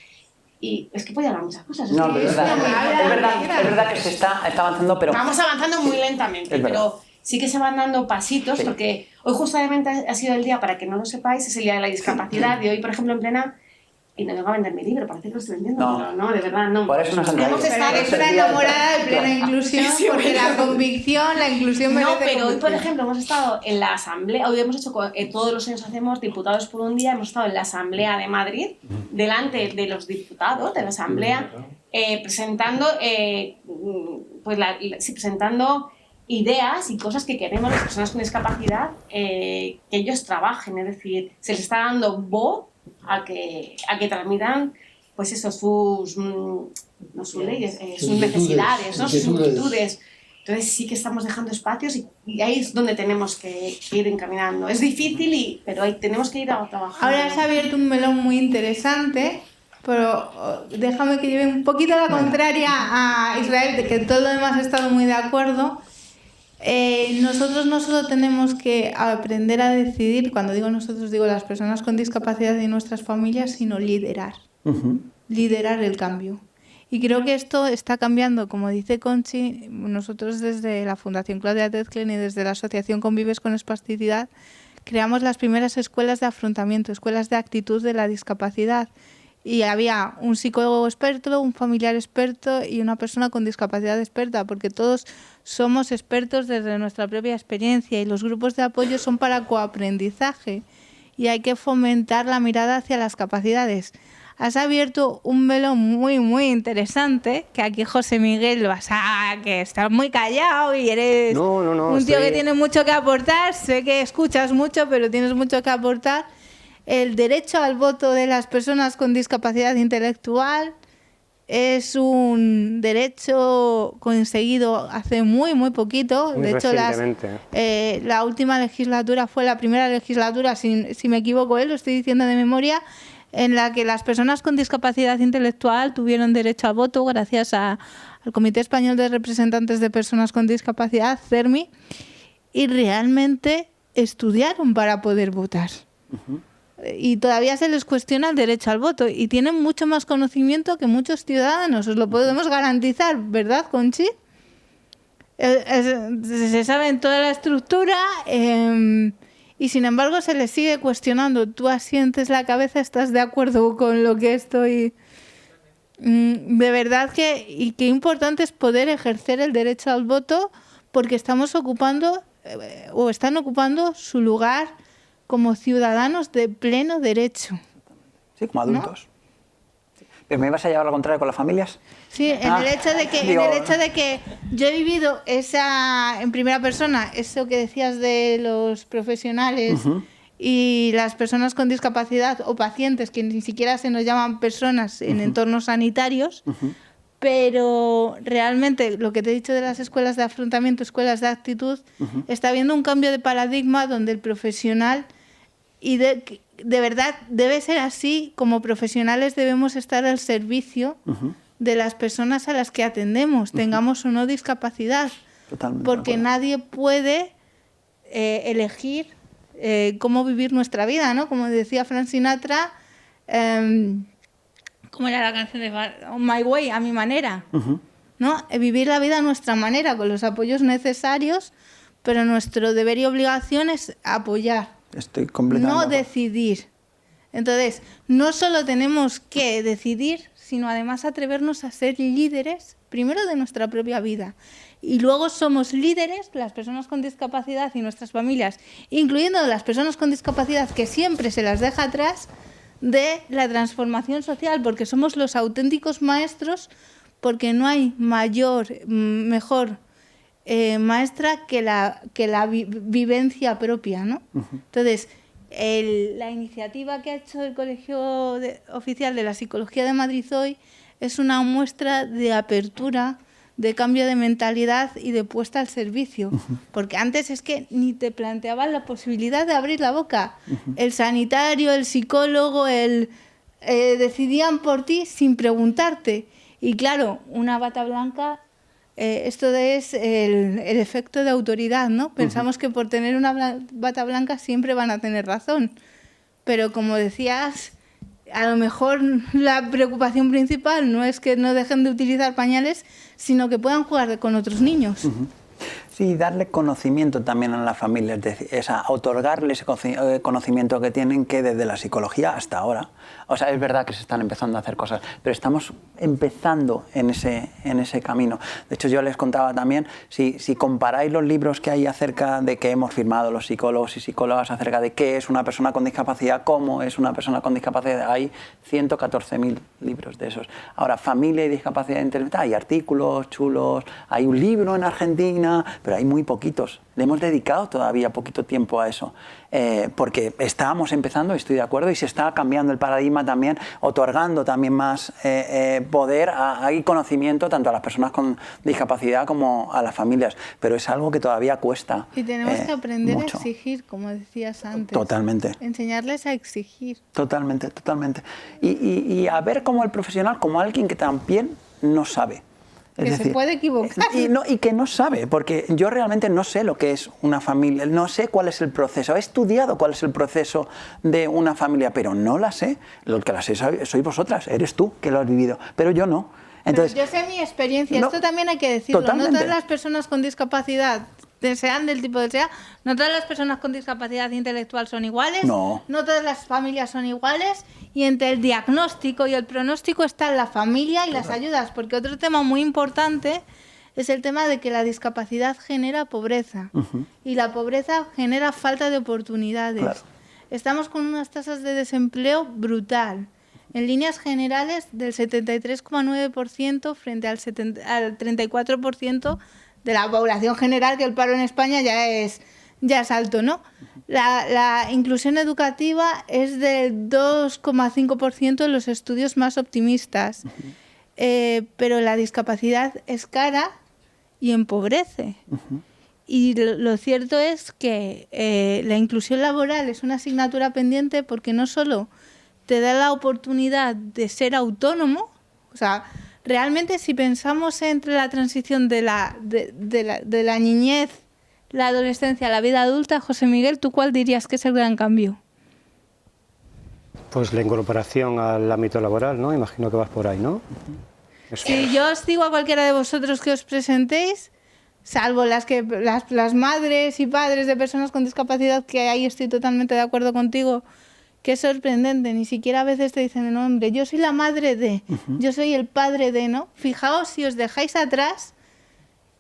Y es que puede hablar muchas cosas. No, que pero es verdad, Habla, es verdad que se está avanzando, pero... vamos avanzando muy lentamente, Es verdad. pero sí que se van dando pasitos, Sí. porque hoy justamente ha sido el día, para que no lo sepáis, es el día de la discapacidad, y hoy, por ejemplo, en Plena, y no vengo a vender mi libro, parece que lo estoy vendiendo, No. pero no, de verdad, no. Por eso nos han Hemos traído. estado- Pero eres una enamorada de Plena Inclusión, Sí, porque bueno. la convicción, la inclusión No, merece pero hoy, por convicción. ejemplo, hemos estado en la asamblea, hoy hemos hecho, todos los años hacemos Diputados por un Día, hemos estado en la Asamblea de Madrid, delante de los diputados de la asamblea, presentando, presentando ideas y cosas que queremos las personas con discapacidad que ellos trabajen, es decir, se les está dando voz a que transmitan pues eso, sus, no sus leyes, sus necesidades, ¿no? Sus inquietudes. Entonces sí que estamos dejando espacios y ahí es donde tenemos que ir encaminando. Es difícil, pero ahí tenemos que ir a trabajar. Ahora has abierto un melón muy interesante, pero déjame que lleve un poquito la contraria a Israel, de que todo lo demás he estado muy de acuerdo. Nosotros no solo tenemos que aprender a decidir, cuando digo nosotros digo las personas con discapacidad y nuestras familias, sino liderar. Liderar el cambio. Y creo que esto está cambiando, como dice Conchi, nosotros desde la Fundación Claudia Tezclen y desde la Asociación Convives con Espasticidad creamos las primeras escuelas de afrontamiento, escuelas de actitud de la discapacidad. Y había un psicólogo experto, un familiar experto y una persona con discapacidad experta, porque todos somos expertos desde nuestra propia experiencia y los grupos de apoyo son para coaprendizaje y hay que fomentar la mirada hacia las capacidades. Has abierto un melón muy, muy interesante, que aquí José Miguel que estás muy callado y eres No, un tío estoy- que tiene mucho que aportar. Sé que escuchas mucho, pero tienes mucho que aportar. El derecho al voto de las personas con discapacidad intelectual es un derecho conseguido hace muy, muy poquito. Muy de hecho, recientemente. la última legislatura fue la primera legislatura, si me equivoco, lo estoy diciendo de memoria, en la que las personas con discapacidad intelectual tuvieron derecho al voto gracias al Comité Español de Representantes de Personas con Discapacidad, CERMI, y realmente estudiaron para poder votar. Y todavía se les cuestiona el derecho al voto y tienen mucho más conocimiento que muchos ciudadanos, os lo podemos garantizar, ¿verdad, Conchi? Se sabe en toda la estructura y sin embargo se les sigue cuestionando. Tú asientes la cabeza, ¿estás de acuerdo con lo que estoy...? De verdad que qué importante es poder ejercer el derecho al voto porque estamos ocupando o están ocupando su lugar como ciudadanos de pleno derecho. Sí, como adultos. ¿Pero me ibas a llevar lo contrario con las familias? Sí, en el hecho de que yo he vivido en primera persona, eso que decías de los profesionales y las personas con discapacidad o pacientes, que ni siquiera se nos llaman personas en entornos sanitarios, pero realmente lo que te he dicho de las escuelas de afrontamiento, escuelas de actitud, está habiendo un cambio de paradigma donde el profesional, y de verdad debe ser así, como profesionales debemos estar al servicio de las personas a las que atendemos, tengamos o no discapacidad, Totalmente de porque acuerdo. nadie puede elegir cómo vivir nuestra vida, ¿no? Como decía Frank Sinatra, ¿cómo era la canción de My Way, a mi manera? ¿No? Vivir la vida a nuestra manera, con los apoyos necesarios, pero nuestro deber y obligación es apoyar, Estoy completamente no de acuerdo. decidir. Entonces, no solo tenemos que decidir, sino además atrevernos a ser líderes, primero de nuestra propia vida. Y luego somos líderes, las personas con discapacidad y nuestras familias, incluyendo las personas con discapacidad que siempre se las deja atrás, de la transformación social, porque somos los auténticos maestros, porque no hay mejor maestra que la vivencia propia, ¿no? Entonces, la iniciativa que ha hecho el Colegio Oficial de la Psicología de Madrid hoy es una muestra de apertura, de cambio de mentalidad y de puesta al servicio. Porque antes es que ni te planteaban la posibilidad de abrir la boca. El sanitario, el psicólogo, decidían por ti sin preguntarte. Y claro, una bata blanca, esto es el efecto de autoridad, ¿no? Pensamos que por tener una bata blanca siempre van a tener razón. Pero como decías, a lo mejor la preocupación principal no es que no dejen de utilizar pañales, sino que puedan jugar con otros niños. Sí, darle conocimiento también a las familias, es decir, otorgarles ese conocimiento que tienen, que desde la psicología hasta ahora, o sea, es verdad que se están empezando a hacer cosas, pero estamos empezando en ese camino. De hecho, yo les contaba también, si comparáis los libros que hay acerca de que hemos firmado los psicólogos y psicólogas acerca de qué es una persona con discapacidad, cómo es una persona con discapacidad, hay 114.000 libros de esos. Ahora, familia y discapacidad intelectual, hay artículos chulos, hay un libro en Argentina, pero hay muy poquitos. Le hemos dedicado todavía poquito tiempo a eso, porque estábamos empezando, estoy de acuerdo, y se está cambiando el paradigma también, otorgando también más poder y conocimiento tanto a las personas con discapacidad como a las familias, pero es algo que todavía cuesta. Y tenemos que aprender mucho. a exigir, como decías antes. Totalmente. Enseñarles a exigir. Totalmente, totalmente. Y a ver como el profesional, como alguien que también no sabe. Es Que decir, se puede equivocar. y que no sabe, porque yo realmente no sé lo que es una familia, no sé cuál es el proceso. He estudiado cuál es el proceso de una familia, pero no la sé. Lo que la sé sois vosotras, eres tú que lo has vivido, pero yo no. Entonces, Pero yo sé mi experiencia, no, esto también hay que decirlo. totalmente. No todas las personas con discapacidad, sean del tipo que sea, no todas las personas con discapacidad intelectual son iguales, No. todas las familias son iguales, y entre el diagnóstico y el pronóstico está la familia y las ayudas, porque otro tema muy importante es el tema de que la discapacidad genera pobreza, y la pobreza genera falta de oportunidades. Claro. Estamos con unas tasas de desempleo brutal. En líneas generales, del 73,9% frente al 34% de la población general, que el paro en España ya es alto, ¿no? La inclusión educativa es del 2,5% en los estudios más optimistas, pero la discapacidad es cara y empobrece. Y lo cierto es que la inclusión laboral es una asignatura pendiente, porque no solo te da la oportunidad de ser autónomo, o sea, realmente si pensamos entre la transición de la niñez, la adolescencia, la vida adulta, José Miguel, ¿tú cuál dirías que es el gran cambio? Pues la incorporación al ámbito laboral, ¿no? Imagino que vas por ahí, ¿no? Eso. Si yo os digo a cualquiera de vosotros que os presentéis, salvo las madres y padres de personas con discapacidad, que ahí estoy totalmente de acuerdo contigo, que es sorprendente, ni siquiera a veces te dicen, no, hombre, yo soy la madre de, yo soy el padre de, ¿no? Fijaos si os dejáis atrás,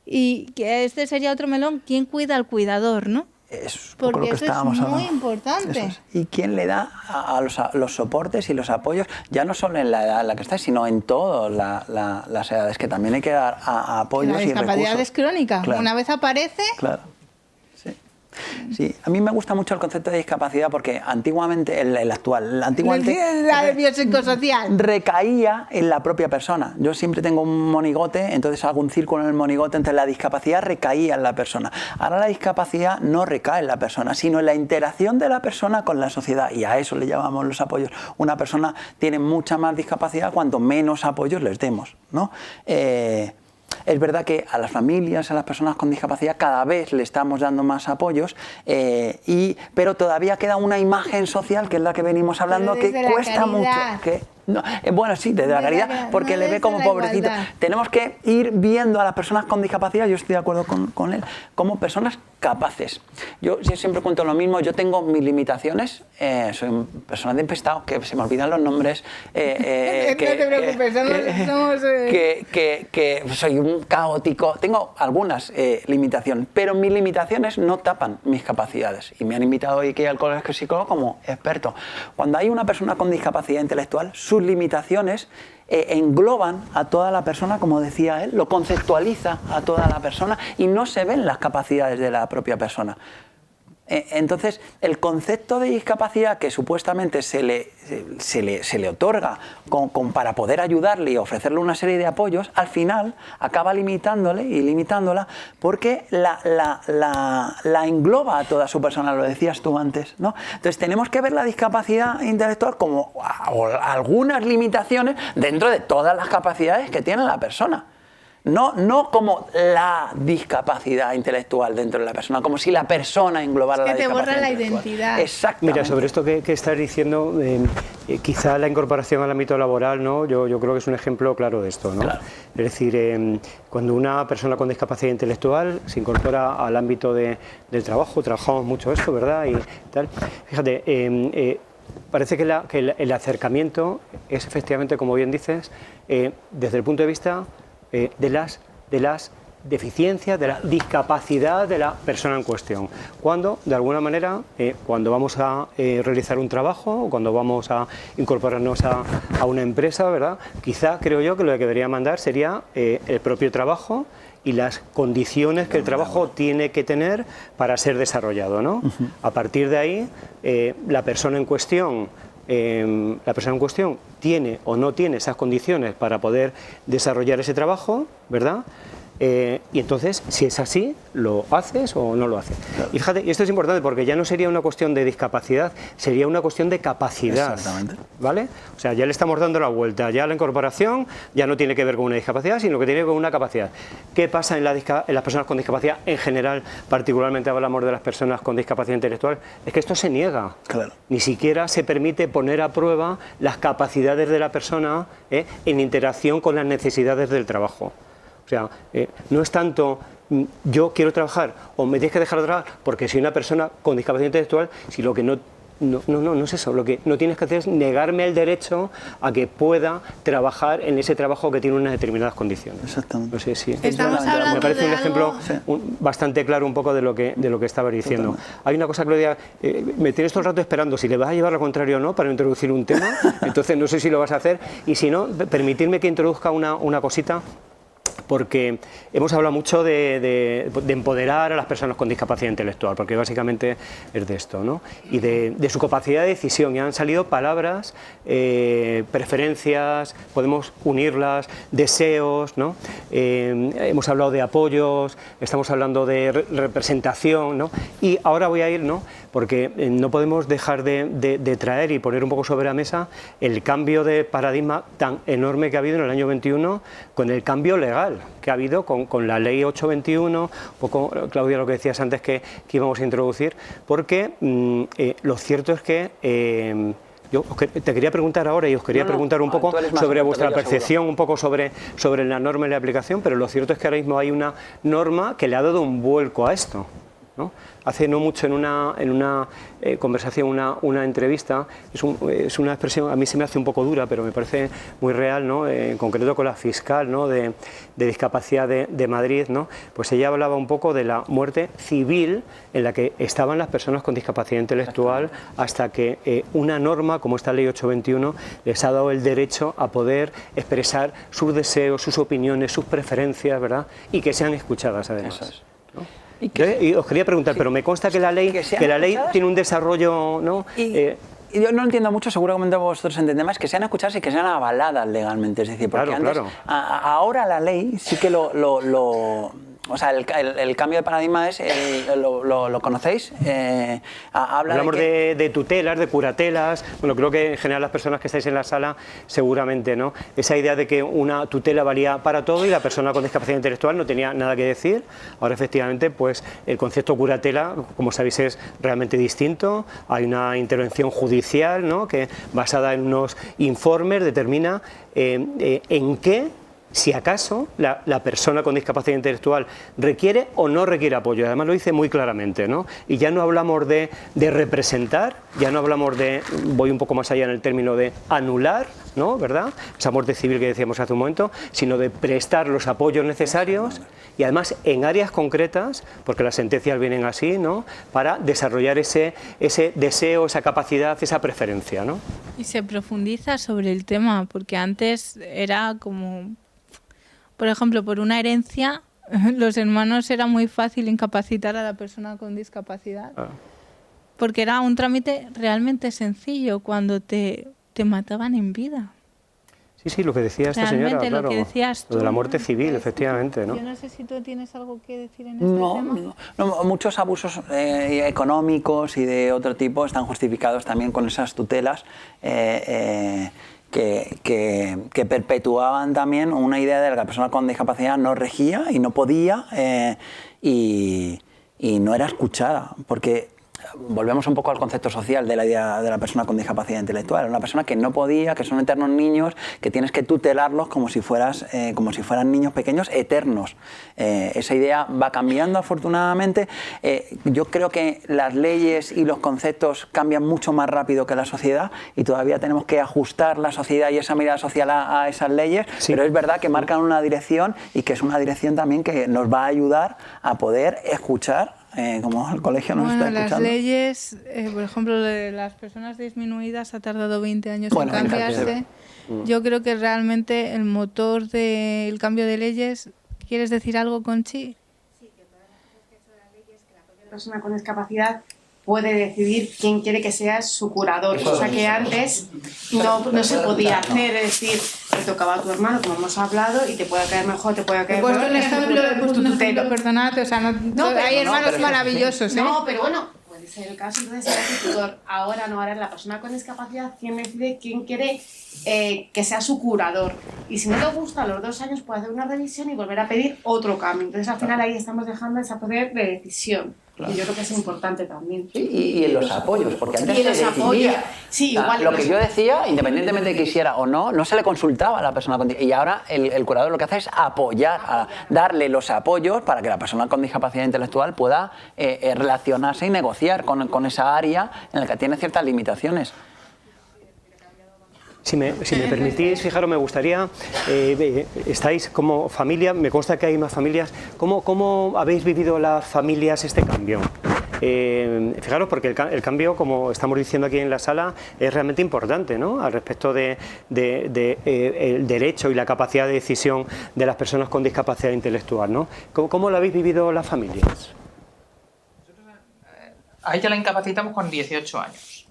y que este sería otro melón, ¿quién cuida al cuidador, no? es un poco Porque lo que eso es estábamos muy hablando. importante. Eso es. ¿Y quién le da a los soportes y los apoyos, ya no solo en la edad en la que estáis, sino en todas las edades, que también hay que dar apoyos La y recursos? discapacidad es crónica. Claro. Una vez aparece, Claro. Sí, a mí me gusta mucho el concepto de discapacidad, porque antiguamente, antiguamente la biopsicosocial. recaía en la propia persona. Yo siempre tengo un monigote, entonces hago un círculo en el monigote, entonces la discapacidad recaía en la persona. Ahora la discapacidad no recae en la persona, sino en la interacción de la persona con la sociedad, y a eso le llamamos los apoyos. Una persona tiene mucha más discapacidad cuanto menos apoyos les demos, ¿no? Es verdad que a las familias, a las personas con discapacidad, cada vez le estamos dando más apoyos, pero todavía queda una imagen social, que es la que venimos hablando, que cuesta mucho. No, bueno, sí, desde la caridad, porque le ve como pobrecito. Tenemos que ir viendo a las personas con discapacidad, yo estoy de acuerdo con él, como personas capaces. Yo siempre cuento lo mismo, yo tengo mis limitaciones, soy una persona de empestado, que se me olvidan los nombres. No te preocupes, que soy un caótico, tengo algunas limitaciones, pero mis limitaciones no tapan mis capacidades. Y me han invitado hoy aquí al colegio psicólogo como experto. Cuando hay una persona con discapacidad intelectual, sus limitaciones engloban a toda la persona, como decía él, lo conceptualiza a toda la persona y no se ven las capacidades de la propia persona. Entonces, el concepto de discapacidad que supuestamente se le otorga para poder ayudarle y ofrecerle una serie de apoyos, al final acaba limitándole y limitándola porque la engloba a toda su persona, lo decías tú antes, ¿no? Entonces, tenemos que ver la discapacidad intelectual como algunas limitaciones dentro de todas las capacidades que tiene la persona. No como la discapacidad intelectual dentro de la persona, como si la persona englobara la discapacidad intelectual. Que te borra la identidad. Exactamente. Mira, sobre esto que estás diciendo, quizá la incorporación al ámbito laboral, ¿no? Yo creo que es un ejemplo claro de esto, ¿no? Claro. Es decir, cuando una persona con discapacidad intelectual se incorpora al ámbito del trabajo, trabajamos mucho esto, ¿verdad? Y tal. Fíjate, parece que el acercamiento es efectivamente, como bien dices, desde el punto de vista de las deficiencias, de la discapacidad de la persona en cuestión. Cuando, de alguna manera, cuando vamos a realizar un trabajo o cuando vamos a incorporarnos a una empresa, ¿verdad? Quizá creo yo que lo que debería mandar sería el propio trabajo y las condiciones que el trabajo tiene que tener para ser desarrollado, ¿no? A partir de ahí, la persona en cuestión tiene o no tiene esas condiciones para poder desarrollar ese trabajo, ¿verdad? Y entonces, si es así, ¿lo haces o no lo haces? Claro. Y fíjate, y esto es importante porque ya no sería una cuestión de discapacidad, sería una cuestión de capacidad. Exactamente. ¿Vale? O sea, ya le estamos dando la vuelta, ya la incorporación ya no tiene que ver con una discapacidad, sino que tiene que ver con una capacidad. ¿Qué pasa en las personas con discapacidad en general? Particularmente hablamos de las personas con discapacidad intelectual, es que esto se niega. Claro. Ni siquiera se permite poner a prueba las capacidades de la persona en interacción con las necesidades del trabajo. O sea, no es tanto yo quiero trabajar o me tienes que dejar de trabajar, porque si una persona con discapacidad intelectual, si lo que no es eso, lo que no tienes que hacer es negarme el derecho a que pueda trabajar en ese trabajo que tiene unas determinadas condiciones. Exactamente. No sé si Estamos hablando me parece de un ejemplo algo... bastante claro un poco de lo que estabas diciendo. Totalmente. Hay una cosa, Claudia, me tienes todo el rato esperando si le vas a llevar lo contrario o no para introducir un tema, entonces no sé si lo vas a hacer, y si no, permitirme que introduzca una cosita. Porque hemos hablado mucho de empoderar a las personas con discapacidad intelectual, porque básicamente es de esto, ¿no? Y de su capacidad de decisión, y han salido palabras, preferencias, podemos unirlas, deseos, ¿no? Hemos hablado de apoyos, estamos hablando de representación, ¿no? Y ahora voy a ir, ¿no? Porque no podemos dejar de traer y poner un poco sobre la mesa el cambio de paradigma tan enorme que ha habido en el año 21 con el cambio legal que ha habido con la ley 821, un poco, Claudia, lo que decías antes que íbamos a introducir, porque lo cierto es que yo te quería preguntar ahora y os quería preguntar un poco sobre vuestra percepción, un poco sobre la norma y la aplicación, pero lo cierto es que ahora mismo hay una norma que le ha dado un vuelco a esto, ¿no? Hace no mucho en una conversación, una entrevista, es una expresión, a mí se me hace un poco dura, pero me parece muy real, ¿no? En concreto con la fiscal, ¿no? de discapacidad de Madrid, ¿no? Pues ella hablaba un poco de la muerte civil en la que estaban las personas con discapacidad intelectual hasta que una norma como esta ley 821 les ha dado el derecho a poder expresar sus deseos, sus opiniones, sus preferencias, ¿verdad? Y que sean escuchadas además. Eso es. ¿No? Y os quería preguntar, sí, pero me consta que la ley tiene un desarrollo, ¿no? Yo no entiendo mucho, seguramente vosotros entendéis más, que sean escuchadas y que sean avaladas legalmente. Es decir, porque claro, antes, ahora la ley sí que lo o sea, el cambio de paradigma es, ¿lo conocéis? Hablamos de tutelas, de curatelas. Bueno, creo que en general las personas que estáis en la sala seguramente, ¿no? Esa idea de que una tutela valía para todo y la persona con discapacidad intelectual no tenía nada que decir. Ahora efectivamente, pues el concepto curatela, como sabéis, es realmente distinto. Hay una intervención judicial, ¿no?, que basada en unos informes determina en qué, si acaso, la persona con discapacidad intelectual requiere o no requiere apoyo. Además lo dice muy claramente, ¿no? Y ya no hablamos de representar, ya no hablamos de, voy un poco más allá en el término de anular, ¿no?, ¿verdad?, esa muerte civil que decíamos hace un momento, sino de prestar los apoyos necesarios y además en áreas concretas, porque las sentencias vienen así, ¿no?, para desarrollar ese deseo, esa capacidad, esa preferencia, ¿no? Y se profundiza sobre el tema, porque antes era como, por ejemplo, por una herencia, los hermanos era muy fácil incapacitar a la persona con discapacidad, porque era un trámite realmente sencillo cuando te mataban en vida. Sí, lo que decía esta Realmente señora, claro, lo que decías tú, lo de la muerte ¿no? civil, efectivamente, ¿no? Yo no sé si tú tienes algo que decir en este tema. No, muchos abusos económicos y de otro tipo están justificados también con esas tutelas que perpetuaban también una idea de que la persona con discapacidad no regía y no podía y no era escuchada, porque volvemos un poco al concepto social de la idea de la persona con discapacidad intelectual. Una persona que no podía, que son eternos niños, que tienes que tutelarlos como si fueran niños pequeños eternos. Esa idea va cambiando, afortunadamente. Yo creo que las leyes y los conceptos cambian mucho más rápido que la sociedad y todavía tenemos que ajustar la sociedad y esa mirada social a esas leyes, sí. Pero es verdad que marcan una dirección y que es una dirección también que nos va a ayudar a poder escuchar, como el colegio nos está escuchando. Las leyes, por ejemplo, de las personas disminuidas ha tardado 20 años en cambiarse. Yo creo que realmente el motor del cambio de leyes, ¿quieres decir algo, Conchi? Sí, que todas las cosas que ha hecho las leyes, que la propia persona con discapacidad puede decidir quién quiere que sea su curador, cosa que antes no se podía hacer, es decir, te tocaba a tu hermano, como hemos hablado, y te puede caer mejor, te puede caer peor. He puesto un ejemplo, perdonad, o sea, hay hermanos maravillosos, ¿eh? No, pero bueno, puede ser el caso, entonces será tu tutor. Ahora no, ahora es la persona con discapacidad quien decide quién quiere que sea su curador. Y si no le gusta, a los 2 años puede hacer una revisión y volver a pedir otro cambio. Entonces al final ahí estamos dejando ese poder de decisión. Claro. Y yo creo que es importante también. Y en los apoyos, porque antes se decidía. Sí, igual. Lo que yo decía, independientemente de que quisiera o no, no se le consultaba a la persona con discapacidad. Y ahora el curador lo que hace es apoyar, darle los apoyos para que la persona con discapacidad intelectual pueda relacionarse y negociar con esa área en la que tiene ciertas limitaciones. Si me permitís, fijaros, me gustaría, estáis como familia, me consta que hay más familias, ¿cómo habéis vivido las familias este cambio? Fijaros, porque el cambio, como estamos diciendo aquí en la sala, es realmente importante, ¿no?, al respecto de el derecho y la capacidad de decisión de las personas con discapacidad intelectual, ¿no? ¿Cómo lo habéis vivido las familias? A ella la incapacitamos con 18 años.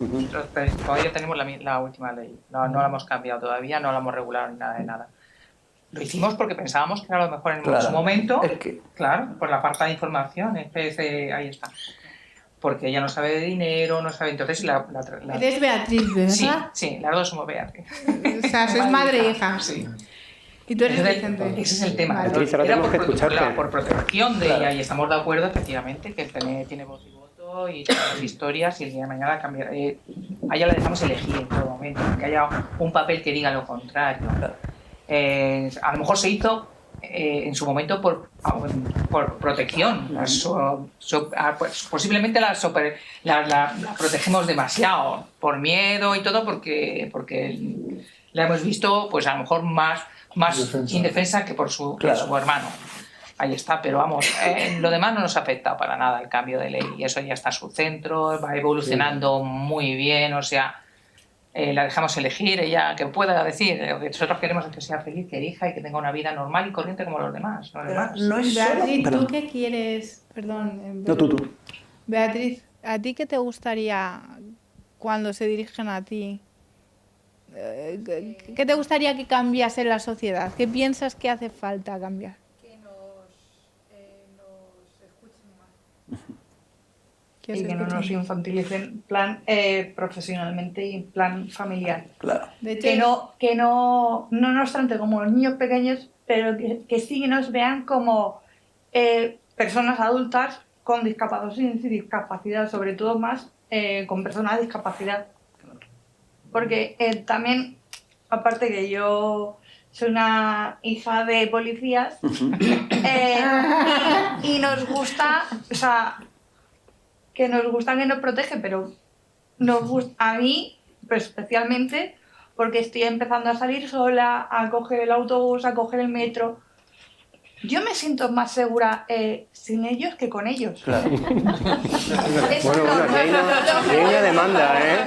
Todavía tenemos la última ley. No la hemos cambiado todavía, no la hemos regulado ni nada de nada. Lo hicimos porque pensábamos que era lo mejor en su momento. Claro, por la falta de información. Ahí está. Porque ella no sabe de dinero, no sabe. Entonces Eres Beatriz, ¿verdad? Sí, las dos somos Beatriz. O sea, sois madre e hija. Sí. ¿Y tú eres Vicente? Ese es el tema. Beatriz, ahora tenemos que escucharte. Por protección de ella, y estamos de acuerdo, efectivamente, que tiene voz y voto y todas las historias, y el día de mañana cambiar. A ella la dejamos elegir en todo momento, que haya un papel que diga lo contrario. A lo mejor se hizo en su momento por protección. Posiblemente la protegemos demasiado por miedo y todo, porque la hemos visto, pues a lo mejor más indefensa que por su hermano. Ahí está, pero vamos, lo demás no nos afecta para nada el cambio de ley, y eso ya está en su centro, va evolucionando muy bien, o sea, la dejamos elegir, ella que pueda decir, lo que nosotros queremos es que sea feliz, que elija y que tenga una vida normal y corriente como los demás. No es Beatriz, ¿tú qué quieres? Perdón. No, tú. Beatriz, ¿a ti qué te gustaría cuando se dirigen a ti? ¿Qué te gustaría que cambiase en la sociedad? ¿Qué piensas que hace falta cambiar? Que nos ¿Qué y has que no nos escuchado? infantilicen en plan profesionalmente y en plan familiar. Claro. De hecho, Que no nos traten como los niños pequeños, pero que sí nos vean como personas adultas con discapacidad, sin discapacidad, sobre todo más con personas de discapacidad. Porque también, aparte que yo soy una hija de policías, y nos gusta, o sea, que nos protege, pero nos gusta, a mí pues, especialmente, porque estoy empezando a salir sola, a coger el autobús, a coger el metro. Yo me siento más segura sin ellos que con ellos. Claro. Eso Bueno, aquí hay una demanda, ¿eh?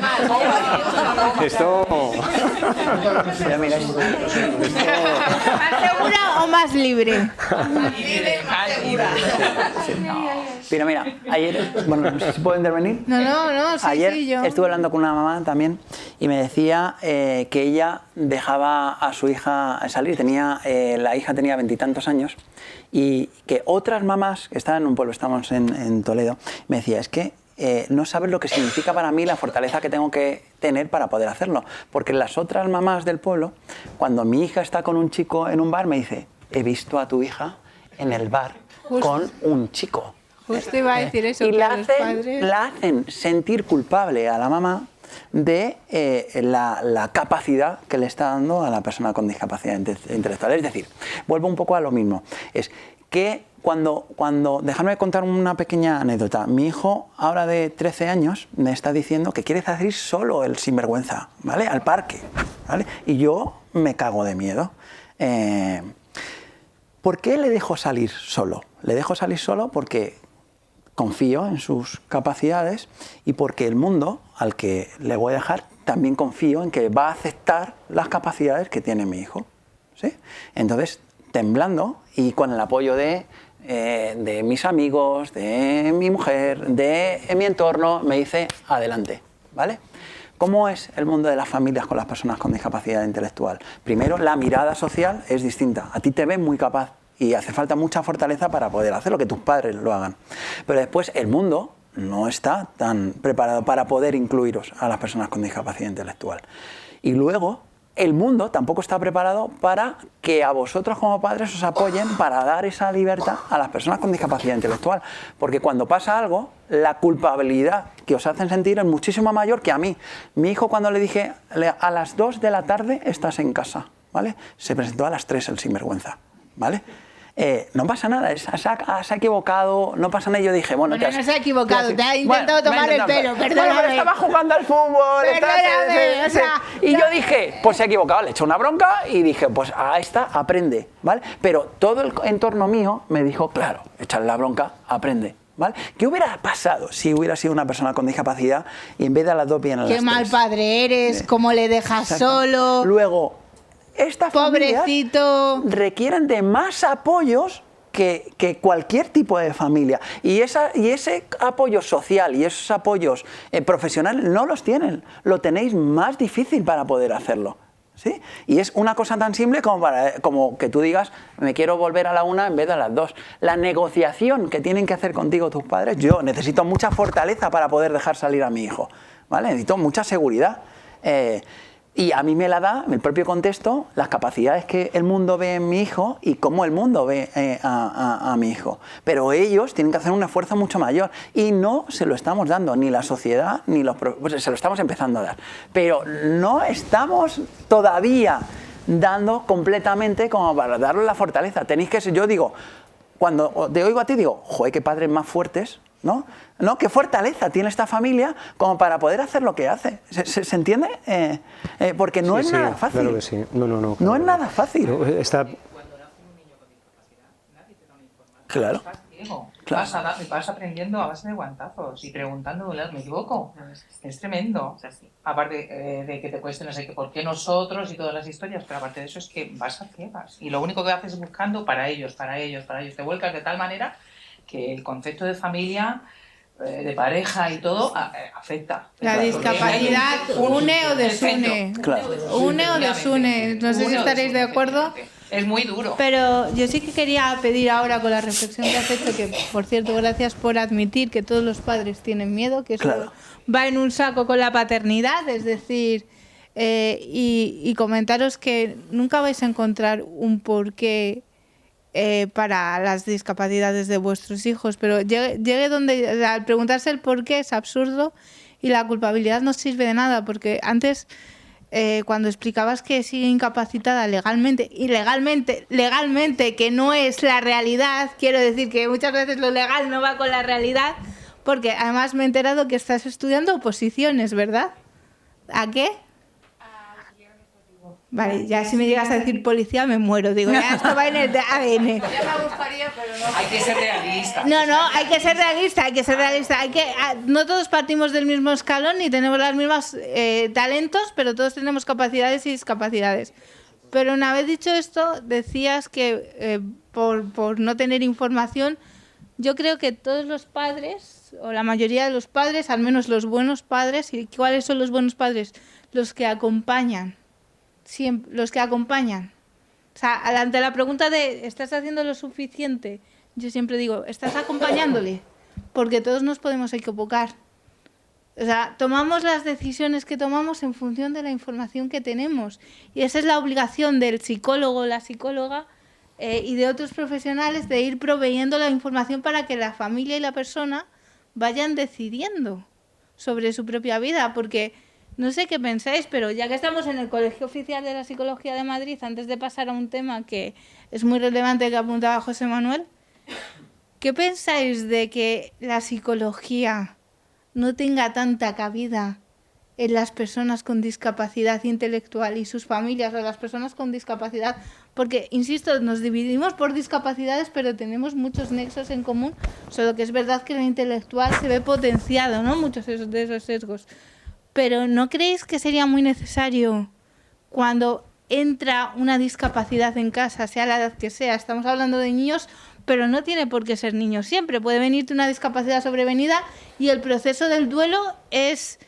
Esto... Mira, mira, ¿más segura o más libre? mira, ayer, bueno, no sé si puedo intervenir. No, sí, Ayer sí, yo. estuve hablando con una mamá también y me decía que ella dejaba a su hija salir, la hija tenía 20 y tantos años, y que otras mamás, que estaban en un pueblo, estamos en Toledo, me decía, es que no sabes lo que significa para mí la fortaleza que tengo que tener para poder hacerlo, porque las otras mamás del pueblo, cuando mi hija está con un chico en un bar, me dice, he visto a tu hija en el bar con un chico. Justo iba a decir eso, Y que la los padres... hacen sentir culpable a la mamá de la capacidad que le está dando a la persona con discapacidad intelectual. Es decir, vuelvo un poco a lo mismo. Es que dejadme contar una pequeña anécdota. Mi hijo, ahora de 13 años, me está diciendo que quiere salir solo el sinvergüenza, ¿vale? Al parque, ¿vale? Y yo me cago de miedo. ¿Por qué le dejo salir solo? Le dejo salir solo porque confío en sus capacidades y porque el mundo al que le voy a dejar también confío en que va a aceptar las capacidades que tiene mi hijo, ¿sí? Entonces, temblando y con el apoyo de mis amigos, de mi mujer, de mi entorno, me dice adelante, ¿vale? ¿Cómo es el mundo de las familias con las personas con discapacidad intelectual? Primero, la mirada social es distinta. A ti te ven muy capaz y hace falta mucha fortaleza para poder hacerlo, que tus padres lo hagan. Pero después el mundo no está tan preparado para poder incluiros a las personas con discapacidad intelectual. Y luego, el mundo tampoco está preparado para que a vosotros como padres os apoyen para dar esa libertad a las personas con discapacidad intelectual. Porque cuando pasa algo, la culpabilidad que os hacen sentir es muchísimo mayor que a mí. Mi hijo, cuando le dije a las 2 de la tarde estás en casa, ¿vale? Se presentó a las 3 el sinvergüenza, ¿vale? No pasa nada, se ha equivocado, no pasa nada. Y yo dije, bueno, no se ha equivocado, te ha intentado tomar el pelo, perdóname. Bueno, estaba jugando al fútbol. Perdóname, o sea, y yo dije, pues se ha equivocado, le eché una bronca y dije, pues a esta aprende, ¿vale? Pero todo el entorno mío me dijo, claro, echarle la bronca, aprende, ¿vale? ¿Qué hubiera pasado si hubiera sido una persona con discapacidad y en vez de a las 2 vienen a las 3? Qué mal padre eres, cómo le dejas solo. Luego, estas familias Pobrecito. requieren de más apoyos que cualquier tipo de familia. Y ese apoyo social y esos apoyos profesionales no los tienen. Lo tenéis más difícil para poder hacerlo, ¿sí? Y es una cosa tan simple como que tú digas, me quiero volver a la 1 en vez de a las 2. La negociación que tienen que hacer contigo tus padres, yo necesito mucha fortaleza para poder dejar salir a mi hijo, ¿vale? Necesito mucha seguridad. Y a mí me la da, en el propio contexto, las capacidades que el mundo ve en mi hijo y cómo el mundo ve a mi hijo. Pero ellos tienen que hacer un esfuerzo mucho mayor y no se lo estamos dando, ni la sociedad, ni pues se lo estamos empezando a dar. Pero no estamos todavía dando completamente como para darle la fortaleza. Tenéis que ser, yo digo, cuando te oigo a ti, digo, joder, qué padres más fuertes, ¿no? ¿No? ¿Qué fortaleza tiene esta familia como para poder hacer lo que hace? ¿Se entiende? Porque no es nada fácil. Claro que sí. No es nada fácil. Está... Cuando nace un niño con discapacidad, nadie te da una información. Claro. Estás ciego. Claro. Vas aprendiendo a base de guantazos y preguntando, ¿me equivoco? Es tremendo. Aparte de que te cueste no sé qué, por qué nosotros y todas las historias, pero aparte de eso es que vas a ciegas. Y lo único que haces es buscando para ellos. Te vuelcas de tal manera que el concepto de familia, de pareja y todo afecta. La discapacidad une o desune. Claro. Une o desune. No sé si estaréis de acuerdo. Es muy duro. Pero yo sí que quería pedir ahora, con la reflexión que has hecho, que por cierto, gracias por admitir que todos los padres tienen miedo, que eso Claro. va en un saco con la paternidad, es decir, y comentaros que nunca vais a encontrar un porqué para las discapacidades de vuestros hijos, pero llegue donde, al preguntarse el porqué es absurdo y la culpabilidad no sirve de nada, porque antes... cuando explicabas que sigue incapacitada legalmente, que no es la realidad, quiero decir que muchas veces lo legal no va con la realidad, porque además me he enterado que estás estudiando oposiciones, ¿verdad? ¿A qué? Vale, ya si me llegas a decir policía me muero, digo, ya esto va en el ADN. Ya me gustaría, pero no. Hay que ser realista. No, hay que ser realista, no todos partimos del mismo escalón ni tenemos los mismos talentos, pero todos tenemos capacidades y discapacidades. Pero una vez dicho esto, decías que por no tener información, yo creo que todos los padres, o la mayoría de los padres, al menos los buenos padres, ¿y cuáles son los buenos padres? Los que acompañan. Siempre, los que acompañan. O sea, ante la pregunta de ¿estás haciendo lo suficiente? Yo siempre digo, ¿estás acompañándole? Porque todos nos podemos equivocar. O sea, tomamos las decisiones que tomamos en función de la información que tenemos. Y esa es la obligación del psicólogo o la psicóloga y de otros profesionales, de ir proveyendo la información para que la familia y la persona vayan decidiendo sobre su propia vida. Porque... no sé qué pensáis, pero ya que estamos en el Colegio Oficial de la Psicología de Madrid, antes de pasar a un tema que es muy relevante que apuntaba José Manuel, ¿qué pensáis de que la psicología no tenga tanta cabida en las personas con discapacidad intelectual y sus familias, o las personas con discapacidad? Porque, insisto, nos dividimos por discapacidades, pero tenemos muchos nexos en común, solo que es verdad que lo intelectual se ve potenciado, ¿no? Muchos de esos sesgos. Pero ¿no creéis que sería muy necesario cuando entra una discapacidad en casa, sea la edad que sea? Estamos hablando de niños, pero no tiene por qué ser niños siempre. Puede venirte una discapacidad sobrevenida y el proceso del duelo es,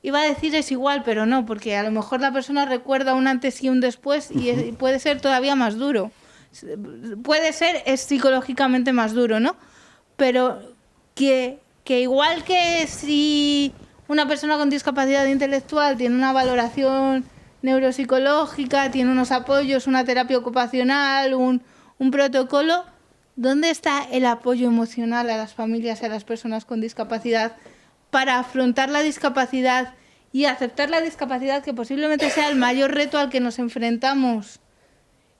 iba a decir es igual, pero no, porque a lo mejor la persona recuerda un antes y un después y puede ser todavía más duro. Es psicológicamente más duro, ¿no? Pero que igual que si... una persona con discapacidad intelectual tiene una valoración neuropsicológica, tiene unos apoyos, una terapia ocupacional, un protocolo. ¿Dónde está el apoyo emocional a las familias y a las personas con discapacidad para afrontar la discapacidad y aceptar la discapacidad, que posiblemente sea el mayor reto al que nos enfrentamos?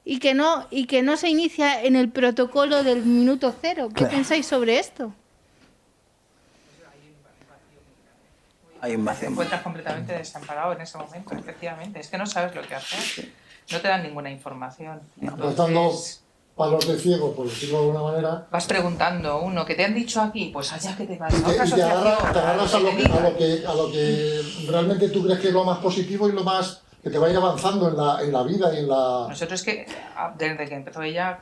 Y que no se inicia en el protocolo del minuto cero. ¿Qué pensáis sobre esto? Hay un vacío. Te encuentras completamente desamparado en ese momento, efectivamente. Es que no sabes lo que hacer. No te dan ninguna información. Apostando palos de ciego, por decirlo de alguna manera. Vas preguntando uno, ¿qué te han dicho aquí? Pues allá que te vas Y a otra te asociación. agarras a lo que realmente tú crees que es lo más positivo y lo más que te va a ir avanzando en la vida y en la... Nosotros es que, desde que empezó ella,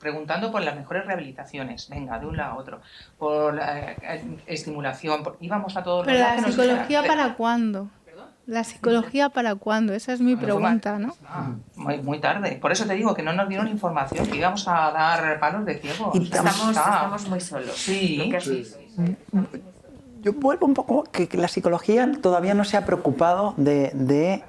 preguntando por las mejores rehabilitaciones, venga, de un lado a otro, por estimulación, íbamos a todos los Pero lados la que nos psicología dijeran, ¿para cuándo? ¿La psicología para cuándo? Esa es mi pregunta, ¿no? Muy tarde. Por eso te digo que no nos dieron información, que íbamos a dar palos de ciego. Y Estamos muy solos. Sí. Lo que has visto. Yo vuelvo un poco que la psicología todavía no se ha preocupado de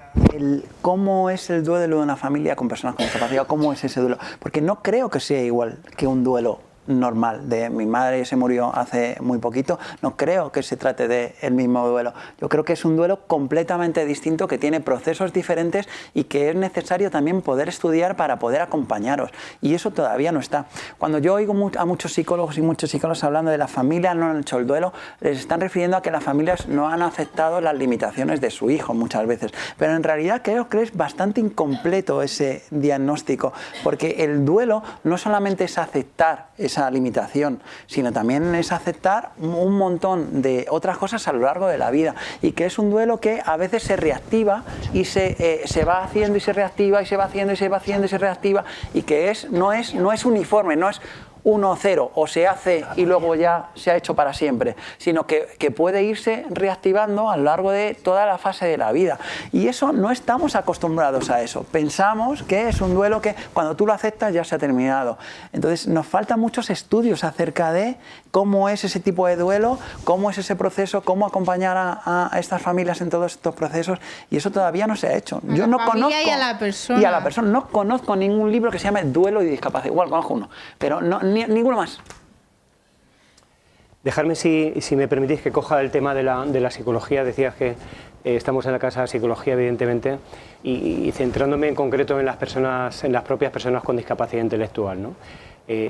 cómo es el duelo de una familia con personas con discapacidad, cómo es ese duelo, porque no creo que sea igual que un duelo normal de mi madre se murió hace muy poquito. No creo que se trate del mismo duelo. Yo creo que es un duelo completamente distinto, que tiene procesos diferentes y que es necesario también poder estudiar para poder acompañaros, y eso todavía no está. Cuando yo oigo a muchos psicólogos y muchos psicólogos hablando de las familias no han hecho el duelo, les están refiriendo a que las familias no han aceptado las limitaciones de su hijo muchas veces, pero en realidad creo que es bastante incompleto ese diagnóstico, porque el duelo no solamente es aceptar esa limitación, sino también es aceptar un montón de otras cosas a lo largo de la vida, y que es un duelo que a veces se reactiva y se va haciendo y se reactiva y se va haciendo y se va haciendo y se reactiva, y que no es uniforme, no es 1-0 o se hace y luego ya se ha hecho para siempre, sino que puede irse reactivando a lo largo de toda la fase de la vida. Y eso no estamos acostumbrados a eso. Pensamos que es un duelo que cuando tú lo aceptas ya se ha terminado. Entonces nos faltan muchos estudios acerca de cómo es ese tipo de duelo, cómo es ese proceso, cómo acompañar a estas familias en todos estos procesos, y eso todavía no se ha hecho. Yo no conozco, y a la persona. Y a la persona. No conozco ningún libro que se llame Duelo y Discapacidad. Igual conozco uno, pero no, ninguno más. Dejarme, si me permitís, que coja el tema de la psicología. Decías que estamos en la Casa de Psicología, evidentemente, y centrándome en concreto en las personas, en las propias personas con discapacidad intelectual, ¿no?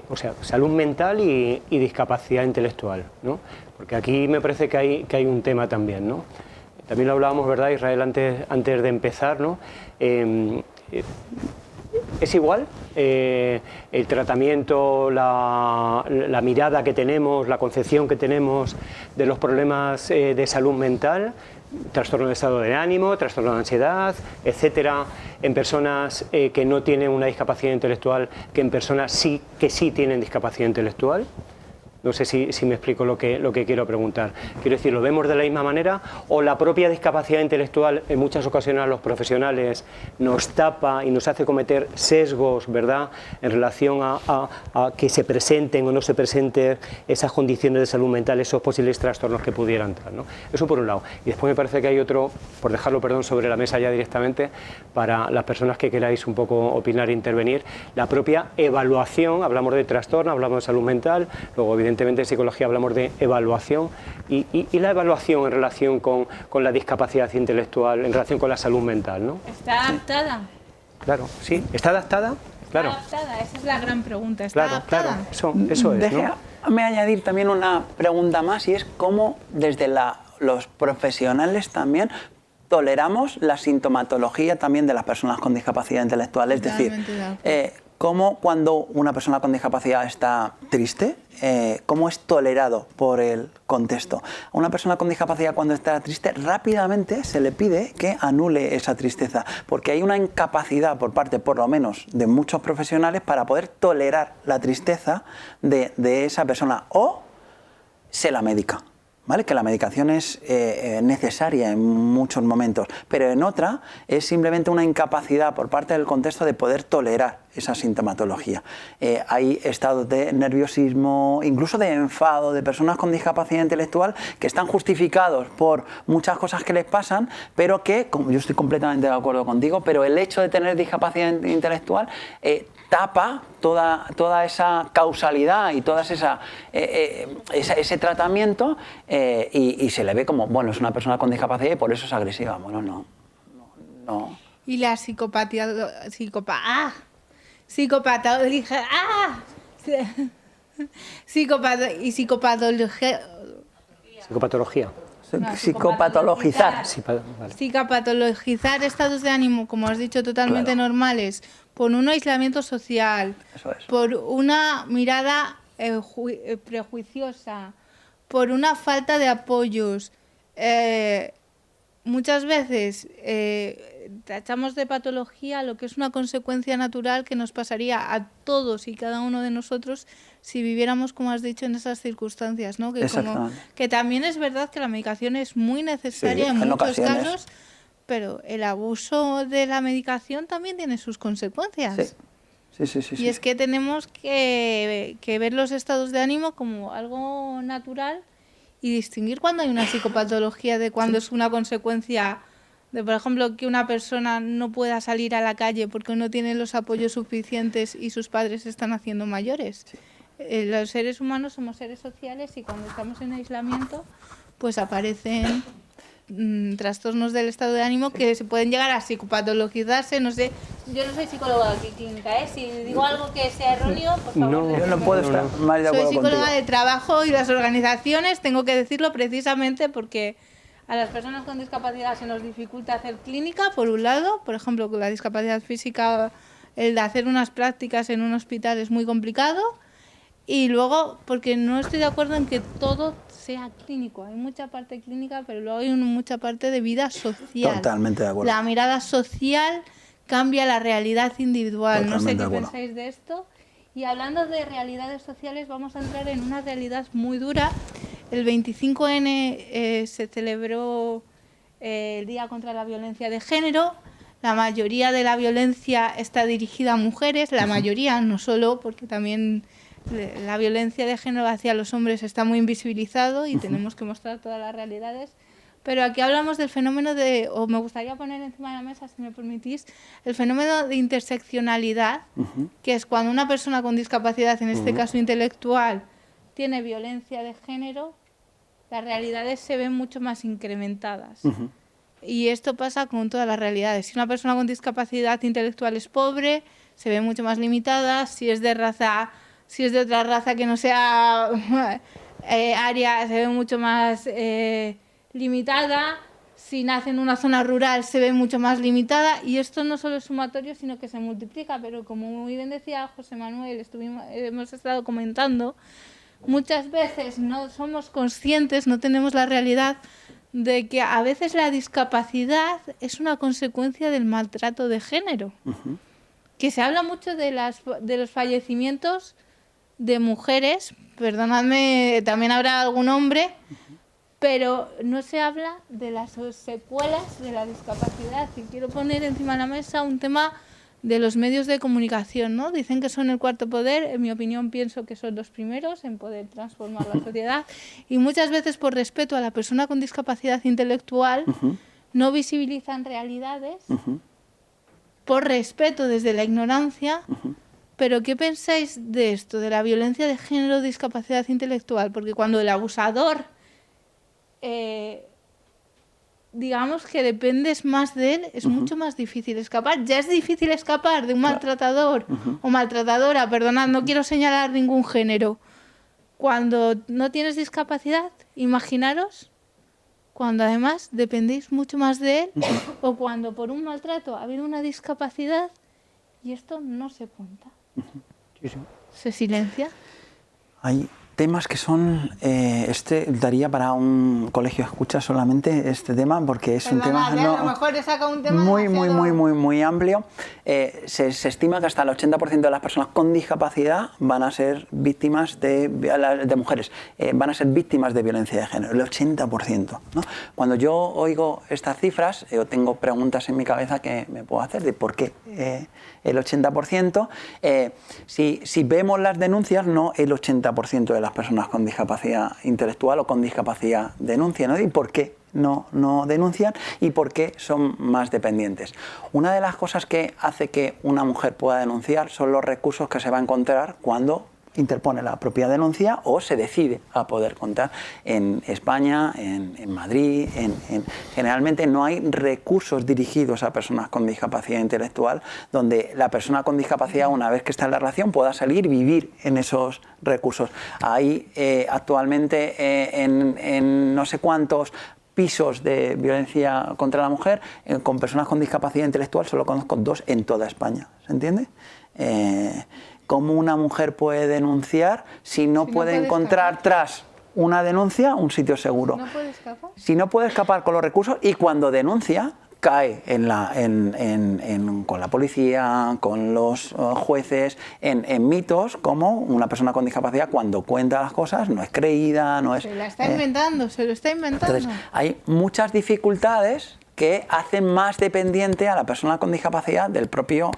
O sea, salud mental y discapacidad intelectual, ¿no? Porque aquí me parece que hay un tema también, ¿no? También lo hablábamos, ¿verdad, Israel, antes de empezar, ¿no? ¿Es igual el tratamiento, la mirada que tenemos, la concepción que tenemos de los problemas de salud mental, trastorno de estado de ánimo, trastorno de ansiedad, etcétera, en personas que no tienen una discapacidad intelectual que en personas que sí tienen discapacidad intelectual? No sé si me explico lo que quiero preguntar. Quiero decir, ¿lo vemos de la misma manera o la propia discapacidad intelectual en muchas ocasiones a los profesionales nos tapa y nos hace cometer sesgos, ¿verdad?, en relación a que se presenten o no se presenten esas condiciones de salud mental, esos posibles trastornos que pudieran entrar, ¿no? Eso por un lado. Y después me parece que hay otro, por dejarlo, perdón, sobre la mesa ya directamente, para las personas que queráis un poco opinar e intervenir, la propia evaluación. Hablamos de trastorno, hablamos de salud mental, luego evidentemente en psicología hablamos de evaluación y la evaluación en relación con la discapacidad intelectual, en relación con la salud mental, ¿no? ¿Está adaptada? Claro, sí. ¿Está adaptada? Claro. ¿Está adaptada? Esa es la gran pregunta. ¿Está adaptada? Claro, eso es, ¿no? Déjame añadir también una pregunta más, y es cómo desde los profesionales también toleramos la sintomatología también de las personas con discapacidad intelectual. Es decir, cómo cuando una persona con discapacidad está triste, cómo es tolerado por el contexto. A una persona con discapacidad, cuando está triste, rápidamente se le pide que anule esa tristeza, porque hay una incapacidad por parte, por lo menos, de muchos profesionales para poder tolerar la tristeza de esa persona, o se la medica. ¿Vale? Que la medicación es necesaria en muchos momentos, pero en otra es simplemente una incapacidad por parte del contexto de poder tolerar esa sintomatología. Hay estados de nerviosismo, incluso de enfado, de personas con discapacidad intelectual que están justificados por muchas cosas que les pasan, pero que, como yo estoy completamente de acuerdo contigo, pero el hecho de tener discapacidad intelectual tapa toda esa causalidad y toda ese tratamiento, y se le ve como, bueno, es una persona con discapacidad y por eso es agresiva. Bueno, no. Y la psicopatología. Psicopatologizar. Psicopatologizar estados de ánimo, como has dicho, totalmente normales, por un aislamiento social, por una mirada prejuiciosa, por una falta de apoyos. Muchas veces tachamos de patología lo que es una consecuencia natural que nos pasaría a todos y cada uno de nosotros si viviéramos, como has dicho, en esas circunstancias, ¿no? Que también es verdad que la medicación es muy necesaria en muchos casos, pero el abuso de la medicación también tiene sus consecuencias. Y es que tenemos que ver los estados de ánimo como algo natural y distinguir cuando hay una psicopatología de cuando es una consecuencia de, por ejemplo, que una persona no pueda salir a la calle porque no tiene los apoyos suficientes y sus padres se están haciendo mayores. Los seres humanos somos seres sociales y cuando estamos en aislamiento pues aparecen trastornos del estado de ánimo que se pueden llegar a psicopatologizarse. No sé, yo no soy psicóloga clínica, si digo algo que sea erróneo, por favor. Yo no puedo estar más de acuerdo soy psicóloga contigo. de trabajo y las organizaciones, tengo que decirlo precisamente porque a las personas con discapacidad se nos dificulta hacer clínica, por un lado, por ejemplo, con la discapacidad física, el de hacer unas prácticas en un hospital es muy complicado, y luego porque no estoy de acuerdo en que todo sea clínico. Hay mucha parte clínica, pero luego hay mucha parte de vida social. Totalmente de acuerdo. La mirada social cambia la realidad individual. Totalmente. No sé qué pensáis de esto. Y hablando de realidades sociales, vamos a entrar en una realidad muy dura. El 25N se celebró el Día contra la Violencia de Género. La mayoría de la violencia está dirigida a mujeres, la mayoría, no solo, porque también la violencia de género hacia los hombres está muy invisibilizado y tenemos que mostrar todas las realidades. Pero aquí hablamos del fenómeno o me gustaría poner encima de la mesa, si me permitís, el fenómeno de interseccionalidad, que es cuando una persona con discapacidad, en este caso intelectual, tiene violencia de género, las realidades se ven mucho más incrementadas. Y esto pasa con todas las realidades. Si una persona con discapacidad intelectual es pobre, se ve mucho más limitada. Si es de otra raza que no sea aria, se ve mucho más limitada. Si nace en una zona rural, se ve mucho más limitada. Y esto no solo es sumatorio, sino que se multiplica. Pero como muy bien decía José Manuel, hemos estado comentando, muchas veces no somos conscientes, no tenemos la realidad de que a veces la discapacidad es una consecuencia del maltrato de género. Que se habla mucho de los fallecimientos de mujeres, perdonadme, también habrá algún hombre, pero no se habla de las secuelas de la discapacidad. Y quiero poner encima de la mesa un tema de los medios de comunicación, ¿no? Dicen que son el cuarto poder, en mi opinión pienso que son los primeros en poder transformar la sociedad, y muchas veces por respeto a la persona con discapacidad intelectual no visibilizan realidades, por respeto desde la ignorancia. Pero ¿qué pensáis de esto, de la violencia de género, discapacidad intelectual? Porque cuando el abusador digamos que dependes más de él, es mucho más difícil escapar. Ya es difícil escapar de un maltratador o maltratadora, perdonad, no quiero señalar ningún género. Cuando no tienes discapacidad, imaginaros cuando además dependéis mucho más de él, o cuando por un maltrato ha habido una discapacidad y esto no se cuenta. Se silencia. Hay temas que son, daría para un colegio escucha solamente este tema, porque es un tema a lo mejor he sacado un tema muy amplio. Se estima que hasta el 80% de las personas con discapacidad van a ser víctimas de mujeres, van a ser víctimas de violencia de género, el 80%, ¿no? Cuando yo oigo estas cifras, yo tengo preguntas en mi cabeza que me puedo hacer de por qué el 80%. Si vemos las denuncias, no el 80% de las personas con discapacidad intelectual o con discapacidad denuncian, ¿no? ¿Y por qué no denuncian y por qué son más dependientes? Una de las cosas que hace que una mujer pueda denunciar son los recursos que se va a encontrar cuando interpone la propia denuncia o se decide a poder contar. En España, en Madrid, generalmente no hay recursos dirigidos a personas con discapacidad intelectual donde la persona con discapacidad, una vez que está en la relación, pueda salir y vivir en esos recursos. Hay actualmente en no sé cuántos pisos de violencia contra la mujer con personas con discapacidad intelectual, solo conozco 2 en toda España, ¿se entiende? ¿Cómo una mujer puede denunciar si no puede encontrar tras una denuncia un sitio seguro? ¿No puede escapar? Si no puede escapar con los recursos, y cuando denuncia cae con la policía, con los jueces, en mitos como una persona con discapacidad cuando cuenta las cosas no es creída, no es... Se la está inventando, se lo está inventando. Entonces, hay muchas dificultades que hacen más dependiente a la persona con discapacidad del propio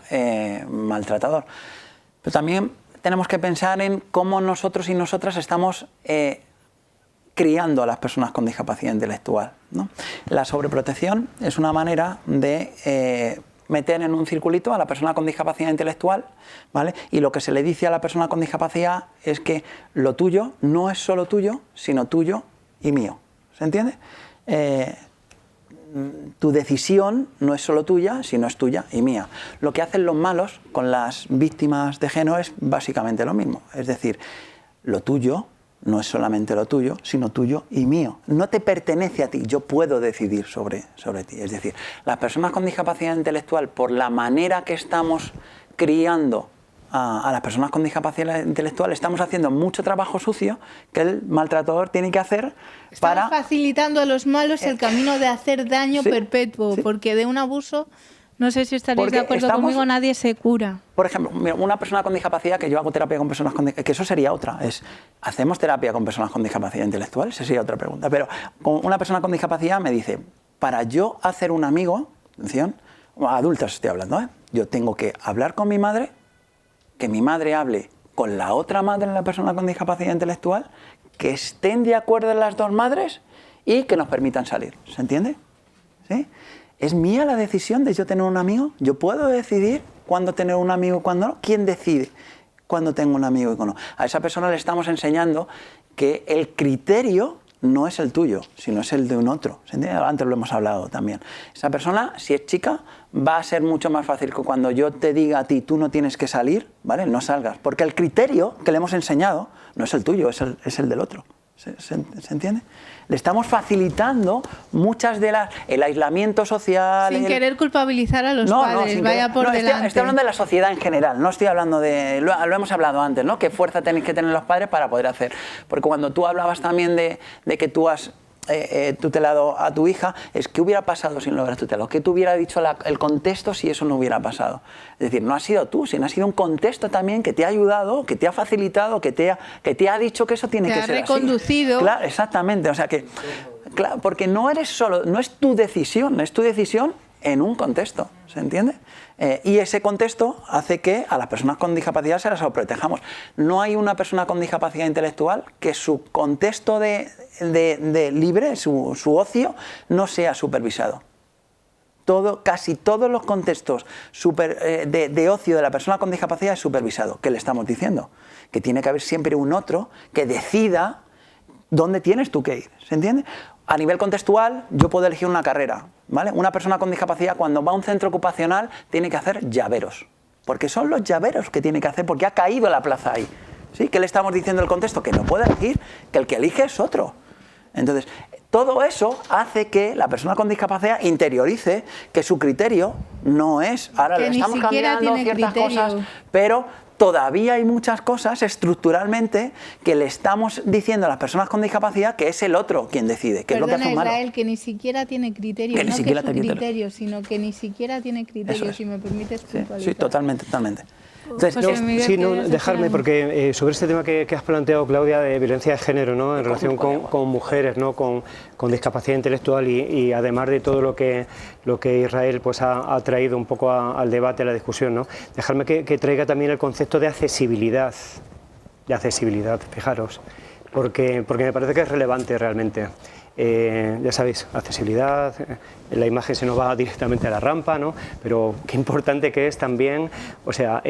maltratador. Pero también tenemos que pensar en cómo nosotros y nosotras estamos criando a las personas con discapacidad intelectual, ¿no? La sobreprotección es una manera de meter en un circulito a la persona con discapacidad intelectual, ¿vale? Y lo que se le dice a la persona con discapacidad es que lo tuyo no es solo tuyo, sino tuyo y mío. ¿Se entiende? Tu decisión no es solo tuya, sino es tuya y mía. Lo que hacen los malos con las víctimas de género es básicamente lo mismo. Es decir, lo tuyo no es solamente lo tuyo, sino tuyo y mío. No te pertenece a ti, yo puedo decidir sobre ti. Es decir, las personas con discapacidad intelectual, por la manera que estamos criando a las personas con discapacidad intelectual, estamos haciendo mucho trabajo sucio que el maltratador tiene que hacer Estamos facilitando a los malos el camino de hacer daño perpetuo, porque de un abuso No sé si estaréis Porque de acuerdo estamos- conmigo, nadie se cura. Por ejemplo, mira, una persona con discapacidad, que yo hago terapia con personas con discapacidad, que eso sería otra, ¿hacemos terapia con personas con discapacidad intelectual? Esa sería otra pregunta. Pero con una persona con discapacidad me dice, para yo hacer un amigo, atención, adultos estoy hablando, yo tengo que hablar con mi madre, que mi madre hable con la otra madre de la persona con discapacidad intelectual, que estén de acuerdo las dos madres y que nos permitan salir. ¿Se entiende? ¿Sí? ¿Es mía la decisión de yo tener un amigo? ¿Yo puedo decidir cuándo tener un amigo y cuándo no? ¿Quién decide cuándo tengo un amigo y cuándo no? A esa persona le estamos enseñando que el criterio no es el tuyo, sino es el de un otro. ¿Se entiende? Antes lo hemos hablado también. Esa persona, si es chica, va a ser mucho más fácil que cuando yo te diga a ti, tú no tienes que salir, ¿vale? No salgas. Porque el criterio que le hemos enseñado no es el tuyo, es el del otro. ¿Se entiende? Le estamos facilitando muchas de las... El aislamiento social... Sin querer culpabilizar a los padres, sin vaya querer. por delante. Estoy hablando de la sociedad en general, no estoy hablando de... Lo hemos hablado antes, ¿no? ¿Qué fuerza tenéis que tener los padres para poder hacer? Porque cuando tú hablabas también de que tú has tutelado a tu hija, es ¿qué hubiera pasado si no lo hubieras tutelado? ¿Qué te hubiera dicho el contexto si eso no hubiera pasado? Es decir, no has sido tú, sino ha sido un contexto también que te ha ayudado, que te ha facilitado, que te ha dicho que eso tiene que ser así. Te ha reconducido. Claro, exactamente, o sea que... Claro, porque no eres solo, no es tu decisión, es tu decisión en un contexto, ¿se entiende? Y ese contexto hace que a las personas con discapacidad se las protejamos. No hay una persona con discapacidad intelectual que su contexto de libre, su ocio, no sea supervisado. Casi todos los contextos de ocio de la persona con discapacidad es supervisado. ¿Qué le estamos diciendo? Que tiene que haber siempre un otro que decida dónde tienes tú que ir, ¿se entiende? A nivel contextual, yo puedo elegir una carrera, ¿vale? Una persona con discapacidad, cuando va a un centro ocupacional, tiene que hacer llaveros, porque son los llaveros que tiene que hacer, porque ha caído la plaza ahí. ¿Sí? ¿Qué le estamos diciendo el contexto? Que no puede elegir, que el que elige es otro. Entonces, todo eso hace que la persona con discapacidad interiorice que su criterio no es... Ahora que le ni estamos siquiera cambiando tiene ciertas criterio. cosas, pero... Todavía hay muchas cosas estructuralmente que le estamos diciendo a las personas con discapacidad que es el otro quien decide, que es lo que hace malo. Israel, que ni siquiera tiene criterio, Que ni no siquiera que su tiene criterio, sino que ni siquiera tiene criterio, Eso es. si me permites Sí, puntualizar. sí, totalmente, totalmente. Entonces, José Miguel, Sí, no, ¿quieres dejarme, decir algo? porque sobre este tema que has planteado, Claudia, de violencia de género, ¿no? En relación con mujeres, ¿no? Con discapacidad intelectual y además de todo lo que Israel pues ha traído un poco al debate, a la discusión, ¿no? Dejarme que traiga también el concepto de accesibilidad, fijaros, porque me parece que es relevante realmente. Ya sabéis, accesibilidad, la imagen se nos va directamente a la rampa, ¿no? Pero qué importante que es también, o sea,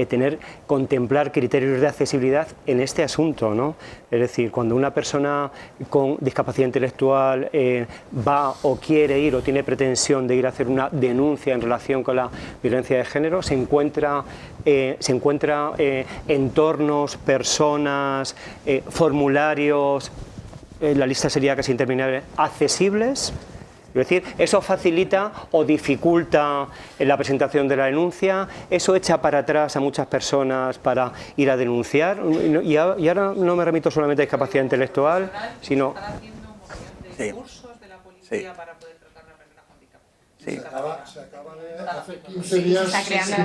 contemplar criterios de accesibilidad en este asunto, ¿no? Es decir, cuando una persona con discapacidad intelectual va o quiere ir o tiene pretensión de ir a hacer una denuncia en relación con la violencia de género, se encuentra entornos, personas, formularios, la lista sería casi interminable, accesibles. Es decir, eso facilita o dificulta la presentación de la denuncia, eso echa para atrás a muchas personas para ir a denunciar. Y ahora no me remito solamente a discapacidad intelectual, sino... Están haciendo un montón de cursos de la policía para poder tratar a una persona con discapacidad. Sí. Se acaba de, hace 15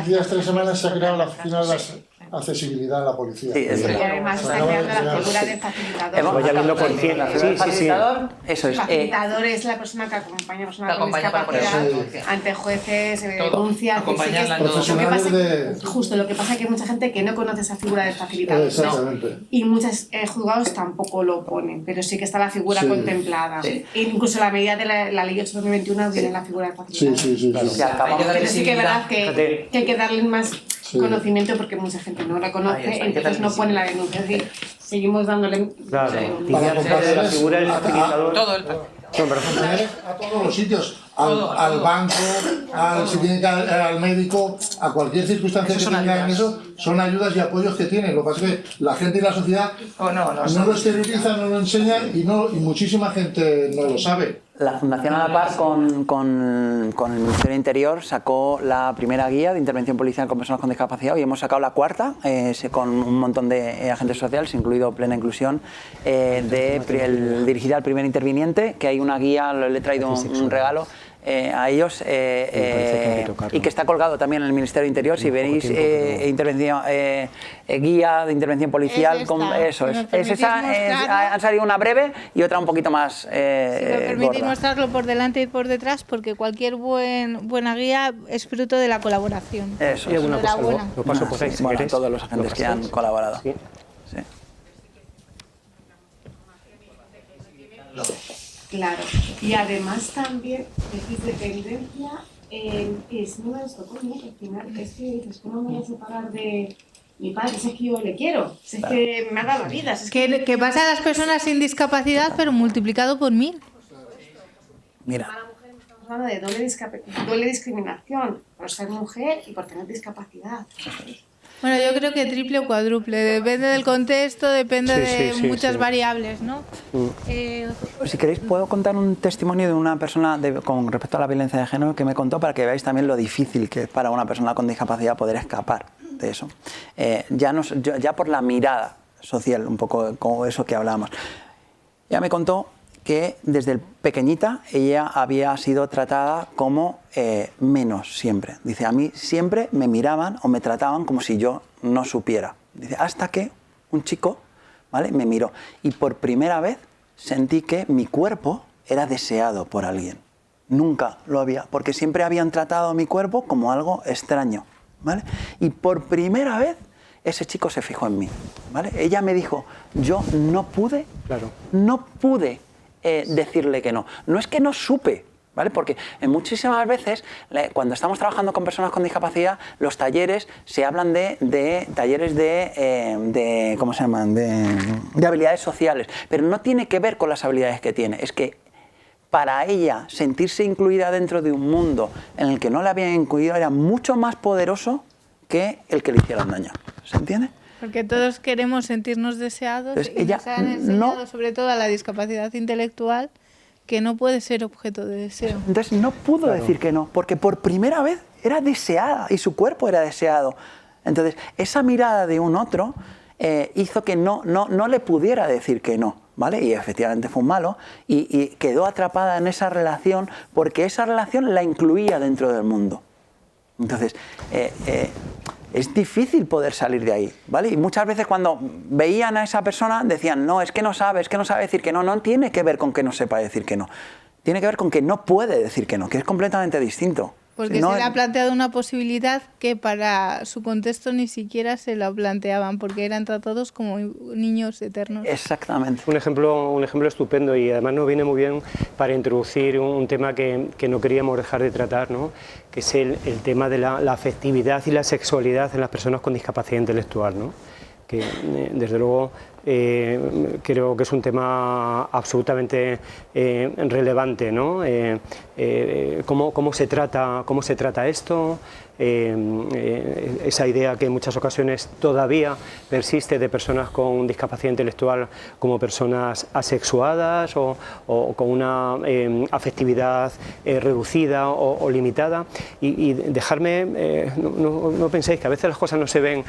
días, 3 semanas se ha creado la oficina de la accesibilidad en la policía. Sí, es Y verdad. además Se está acaba de creando la crear. figura del facilitador. Hemos- Vaya viendo por cien. Sí. Facilitador, eso El es. facilitador es la persona que acompaña a la persona Que con acompaña para poner discapacidad la denuncia. ante jueces, Todo. denuncias. Acompañarla en Lo que Profesionales pasa- de... Justo, lo que pasa es que hay mucha gente que no conoce esa figura del facilitador. Exactamente. Y muchos juzgados tampoco lo ponen, pero sí que está la figura Sí. contemplada. Sí. E incluso la medida de la ley 8/2021 viene la figura del facilitador. Sí. Y acabamos Hay que darle Pero sí que es verdad Fíjate. que hay que darle más Sí. conocimiento porque mucha gente no la conoce, Ahí está, hay que entonces no darle pone la denuncia. Es decir, seguimos dándole... Claro. Para La figura del facilitador... Todo el A todos los sitios, Todo, al todo. banco, si tienen que ir al médico, a cualquier circunstancia Eso que son tengan ayudas. eso, son ayudas y apoyos que tienen. Lo que pasa es que la gente y la sociedad no no lo exterioriza, no lo enseña y muchísima gente no lo sabe. La Fundación A la Par con el Ministerio de Interior sacó la primera guía de intervención policial con personas con discapacidad y hemos sacado la cuarta con un montón de agentes sociales, incluido Plena Inclusión, dirigida al primer interviniente, que hay una guía, le he traído un regalo a ellos y que está colgado también en el Ministerio de Interior. Si veis intervención, guía de intervención policial, eso es. Han salido una breve y otra un poquito más si me permitís gorda. mostrarlo por delante y por detrás, porque cualquier buena guía es fruto de la colaboración. Eso Y es. alguna cosa, lo paso por ahí, si Bueno, queréis. todos los agentes que han colaborado. Sí. Sí. Claro, y además también decís dependencia, es uno de estos cosas, que al final es que dices, ¿cómo me voy a separar de mi padre? Si es que yo le quiero, si es que me ha dado la vida. Si es Que pasa a las personas sin discapacidad, pero multiplicado por 1000. Mira. Estamos hablando de doble discriminación por ser mujer y por tener discapacidad. Bueno, yo creo que triple o cuádruple, depende del contexto, depende de muchas variables, ¿no? Si queréis, puedo contar un testimonio de una persona con respecto a la violencia de género que me contó para que veáis también lo difícil que es para una persona con discapacidad poder escapar de eso. Ya por la mirada social, un poco como eso que hablábamos. Ella me contó que desde pequeñita ella había sido tratada como menos siempre. Dice, a mí siempre me miraban o me trataban como si yo no supiera. Dice, hasta que un chico, ¿vale?, me miró y por primera vez sentí que mi cuerpo era deseado por alguien. Nunca lo había, porque siempre habían tratado mi cuerpo como algo extraño, ¿vale? Y por primera vez ese chico se fijó en mí, ¿vale? Ella me dijo, yo no pude decirle que no. No es que no supe, ¿vale? Porque muchísimas veces, cuando estamos trabajando con personas con discapacidad, los talleres se hablan de talleres de ¿cómo se llaman? De habilidades sociales, pero no tiene que ver con las habilidades que tiene. Es que para ella sentirse incluida dentro de un mundo en el que no la habían incluido era mucho más poderoso que el que le hicieran daño. ¿Se entiende? Porque todos queremos sentirnos deseados. Entonces, y ella nos han enseñado, sobre todo a la discapacidad intelectual, que no puede ser objeto de deseo. Entonces no pudo decir que no, porque por primera vez era deseada y su cuerpo era deseado. Entonces esa mirada de un otro hizo que no le pudiera decir que no, ¿vale? Y efectivamente fue un malo y quedó atrapada en esa relación porque esa relación la incluía dentro del mundo. Entonces es difícil poder salir de ahí, ¿vale? Y muchas veces cuando veían a esa persona decían, no, es que no sabe decir que no. No tiene que ver con que no sepa decir que no. Tiene que ver con que no puede decir que no, que es completamente distinto. Porque se le ha planteado una posibilidad que para su contexto ni siquiera se la planteaban, porque eran tratados como niños eternos. Exactamente. Un ejemplo estupendo y además nos viene muy bien para introducir un tema que no queríamos dejar de tratar, ¿no? Que es el tema de la afectividad y la sexualidad en las personas con discapacidad intelectual, ¿no? Que desde luego creo que es un tema absolutamente relevante, ¿no? ¿Cómo se trata esto? Esa idea que en muchas ocasiones todavía persiste de personas con discapacidad intelectual como personas asexuadas o con una afectividad reducida o limitada y dejarme, no penséis que a veces las cosas no se ven,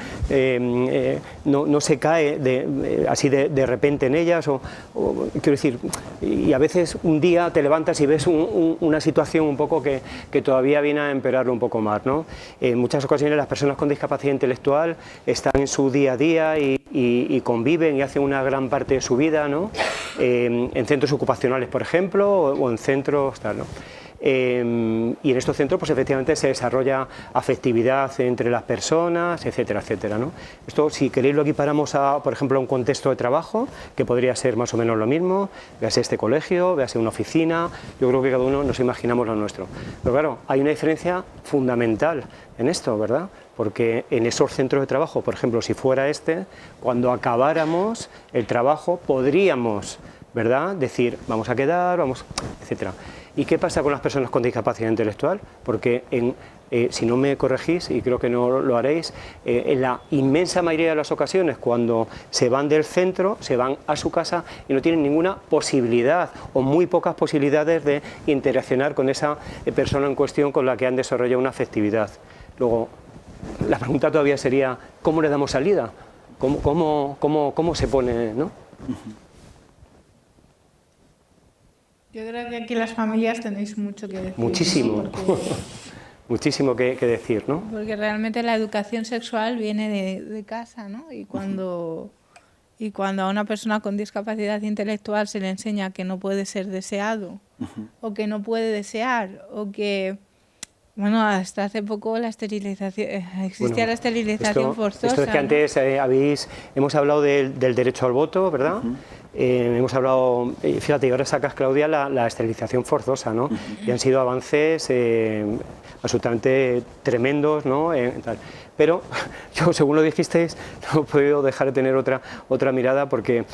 no se cae así de repente en ellas quiero decir, y a veces un día te levantas y ves una situación un poco que todavía viene a empeorarlo un poco más, ¿no? En muchas ocasiones las personas con discapacidad intelectual están en su día a día y conviven y hacen una gran parte de su vida, ¿no? En centros ocupacionales, por ejemplo, o en centros tal, ¿no? Y en estos centros pues efectivamente se desarrolla afectividad entre las personas, etcétera, etcétera, ¿no? Esto, si queréis, lo equiparamos a, por ejemplo, a un contexto de trabajo, que podría ser más o menos lo mismo, véase este colegio, véase una oficina, yo creo que cada uno nos imaginamos lo nuestro. Pero claro, hay una diferencia fundamental en esto, ¿verdad? Porque en esos centros de trabajo, por ejemplo, si fuera cuando acabáramos el trabajo podríamos, ¿verdad?, decir, vamos a quedar, etcétera. ¿Y qué pasa con las personas con discapacidad intelectual? Porque si no me corregís, y creo que no lo haréis, en la inmensa mayoría de las ocasiones, cuando se van del centro, se van a su casa y no tienen ninguna posibilidad o muy pocas posibilidades de interaccionar con esa persona en cuestión con la que han desarrollado una afectividad. Luego, la pregunta todavía sería, ¿cómo le damos salida? ¿Cómo se pone, ¿no? Yo creo que aquí las familias tenéis mucho que decir. Muchísimo. ¿No? Porque, muchísimo que decir, ¿no? porque realmente la educación sexual viene de casa, ¿no? Y cuando a una persona con discapacidad intelectual se le enseña que no puede ser deseado, o que no puede desear, o que... Bueno, hasta hace poco la esterilización, existía la esterilización forzosa. Esto es que antes hemos hablado del derecho al voto, ¿verdad? Hemos hablado, fíjate, y ahora sacas, Claudia, la esterilización forzosa, ¿no? Y han sido avances absolutamente tremendos, ¿no? Pero yo, según lo dijisteis, no he podido dejar de tener otra mirada porque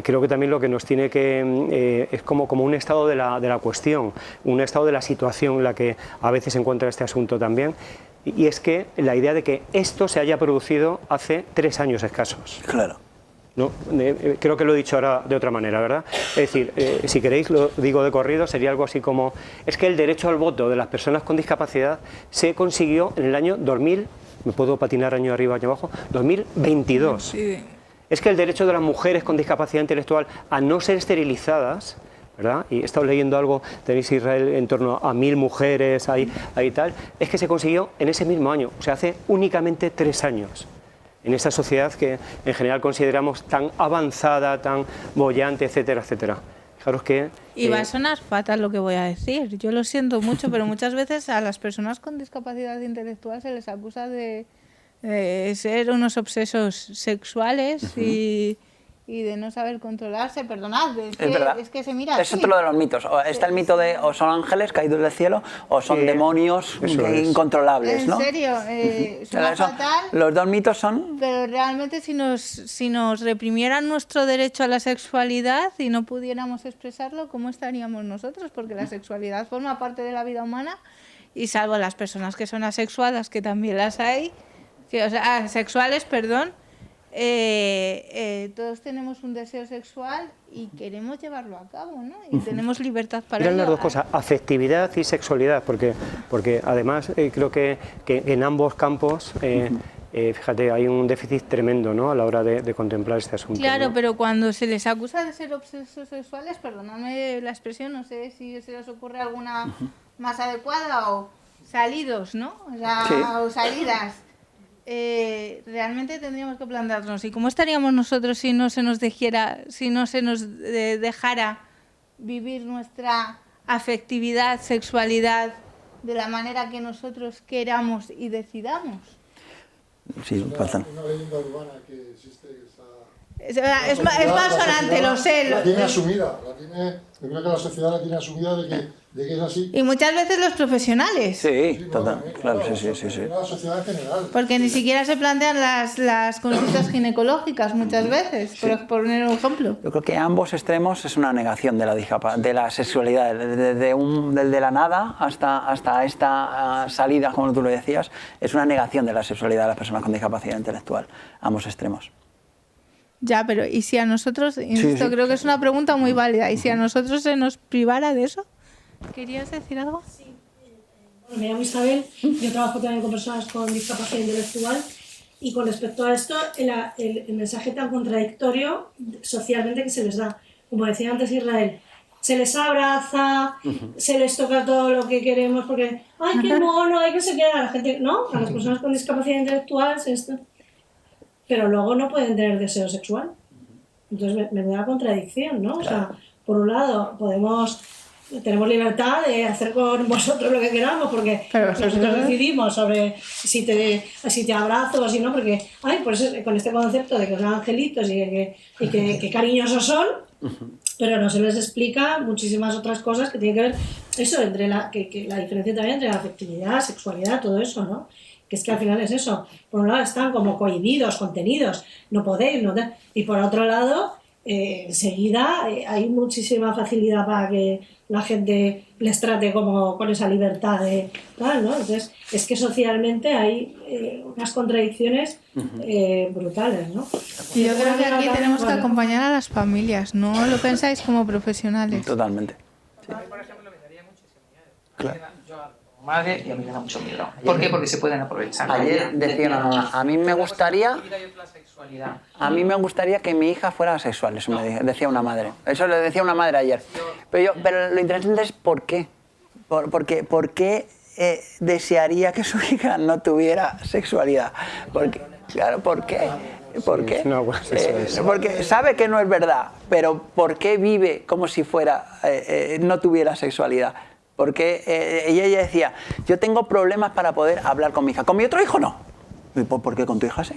creo que también lo que nos tiene que... es como un estado de la cuestión, un estado de la situación en la que a veces se encuentra este asunto también. Y es que la idea de que esto se haya producido hace 3 años escasos. Claro. No, creo que lo he dicho ahora de otra manera, ¿verdad? Es decir, si queréis, lo digo de corrido, sería algo así como... Es que el derecho al voto de las personas con discapacidad se consiguió en el año 2000... ¿Me puedo patinar año arriba, año abajo? 2022. Sí. Es que el derecho de las mujeres con discapacidad intelectual a no ser esterilizadas, ¿verdad? Y he estado leyendo algo, tenéis Israel en torno a 1000 mujeres, ahí tal, es que se consiguió en ese mismo año, o sea, hace únicamente 3 años. En esta sociedad que en general consideramos tan avanzada, tan boyante, etcétera, etcétera. Fijaros que... Y va a sonar fatal lo que voy a decir, yo lo siento mucho, pero muchas veces a las personas con discapacidad intelectual se les acusa de ser unos obsesos sexuales y de no saber controlarse, perdonad, Es verdad. es que se mira Es así. otro de los mitos. Está el mito de o son ángeles caídos del cielo o son demonios incontrolables, ¿no? En serio, suena fatal. Los dos mitos son... Pero realmente si nos reprimieran nuestro derecho a la sexualidad y no pudiéramos expresarlo, ¿cómo estaríamos nosotros? Porque la sexualidad forma parte de la vida humana y salvo las personas que son asexuadas, que también las hay, asexuales, perdón, todos tenemos un deseo sexual y queremos llevarlo a cabo, ¿no? Y tenemos libertad para ello. Eran las dos cosas, afectividad y sexualidad, porque además creo que en ambos campos, fíjate, hay un déficit tremendo, ¿no? A la hora de contemplar este asunto. Claro, ¿no? pero cuando se les acusa de ser obsesos sexuales, perdóname la expresión, no sé si se les ocurre alguna más adecuada, o salidos, ¿no? O salidas. Realmente tendríamos que plantearnos, ¿y cómo estaríamos nosotros si no se nos dejara vivir nuestra afectividad, sexualidad de la manera que nosotros queramos y decidamos? Sí, faltan. Una leyenda urbana que existe es más sonante, lo sé. La tiene asumida, yo creo que la sociedad la tiene asumida de que es así. Y muchas veces los profesionales. Sí, total, claro, sí. La sociedad en general. Porque ni siquiera se plantean las consultas ginecológicas muchas veces, por poner un ejemplo. Yo creo que a ambos extremos es una negación de la sexualidad, de la nada hasta esta salida, como tú lo decías, es una negación de la sexualidad de las personas con discapacidad intelectual, ambos extremos. Ya, pero ¿y si a nosotros, insisto, creo que es una pregunta muy válida, ¿y si a nosotros se nos privara de eso? ¿Querías decir algo? Sí. Bueno, me llamo Isabel, yo trabajo también con personas con discapacidad intelectual y con respecto a esto, el mensaje tan contradictorio socialmente que se les da. Como decía antes Israel, se les abraza, se les toca todo lo que queremos porque ¡ay, qué mono! Hay que se queda la gente, ¿no? A las personas con discapacidad intelectual pero luego no pueden tener deseo sexual. Entonces me da contradicción, ¿no? O sea, por un lado tenemos libertad de hacer con vosotros lo que queramos porque nosotros decidimos sobre si te abrazo o si no, porque pues con este concepto de que son angelitos y que cariñosos son, pero no se les explica muchísimas otras cosas que tienen que ver eso, entre la diferencia también entre la afectividad, sexualidad, todo eso, ¿no? Que es que al final es eso, por un lado están como cohibidos, contenidos, no podéis, y por otro lado, enseguida hay muchísima facilidad para que la gente les trate como con esa libertad de tal, ¿no? Entonces, es que socialmente hay unas contradicciones brutales, ¿no? Y yo creo que aquí tenemos que acompañar a las familias, ¿no lo pensáis como profesionales? Totalmente. Sí. A mí, por ejemplo, me daría muchísimo miedo. Claro. Madre, y a mí me da mucho miedo. ¿Por qué? Porque se pueden aprovechar. Ayer decía una mamá, a mí me gustaría Sexualidad. A mí me gustaría que mi hija fuera asexual, eso me decía una madre. Eso le decía una madre ayer. Pero lo interesante es por qué. ¿Por qué desearía que su hija no tuviera sexualidad? Claro, ¿por qué? ¿Por qué? No, bueno, porque sabe que no es verdad, pero ¿por qué vive como si no tuviera sexualidad? Porque ella decía, yo tengo problemas para poder hablar con mi hija. Con mi otro hijo no. ¿Y por qué con tu hija sí?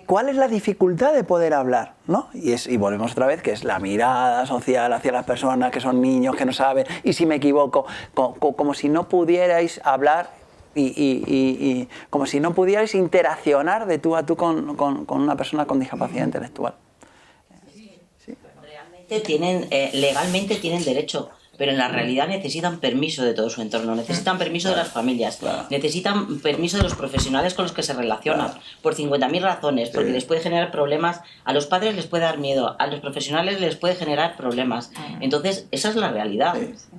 ¿Cuál es la dificultad de poder hablar? ¿No? Y volvemos otra vez, que es la mirada social hacia las personas que son niños, que no saben, y si me equivoco, como si no pudierais hablar y como si no pudierais interaccionar de tú a tú con una persona con discapacidad intelectual. ¿Sí? Realmente legalmente tienen derecho, pero en la realidad necesitan permiso de todo su entorno, necesitan permiso de las familias, necesitan permiso de los profesionales con los que se relacionan, por 50.000 razones, porque les puede generar problemas, a los padres les puede dar miedo, a los profesionales les puede generar problemas. Entonces, esa es la realidad.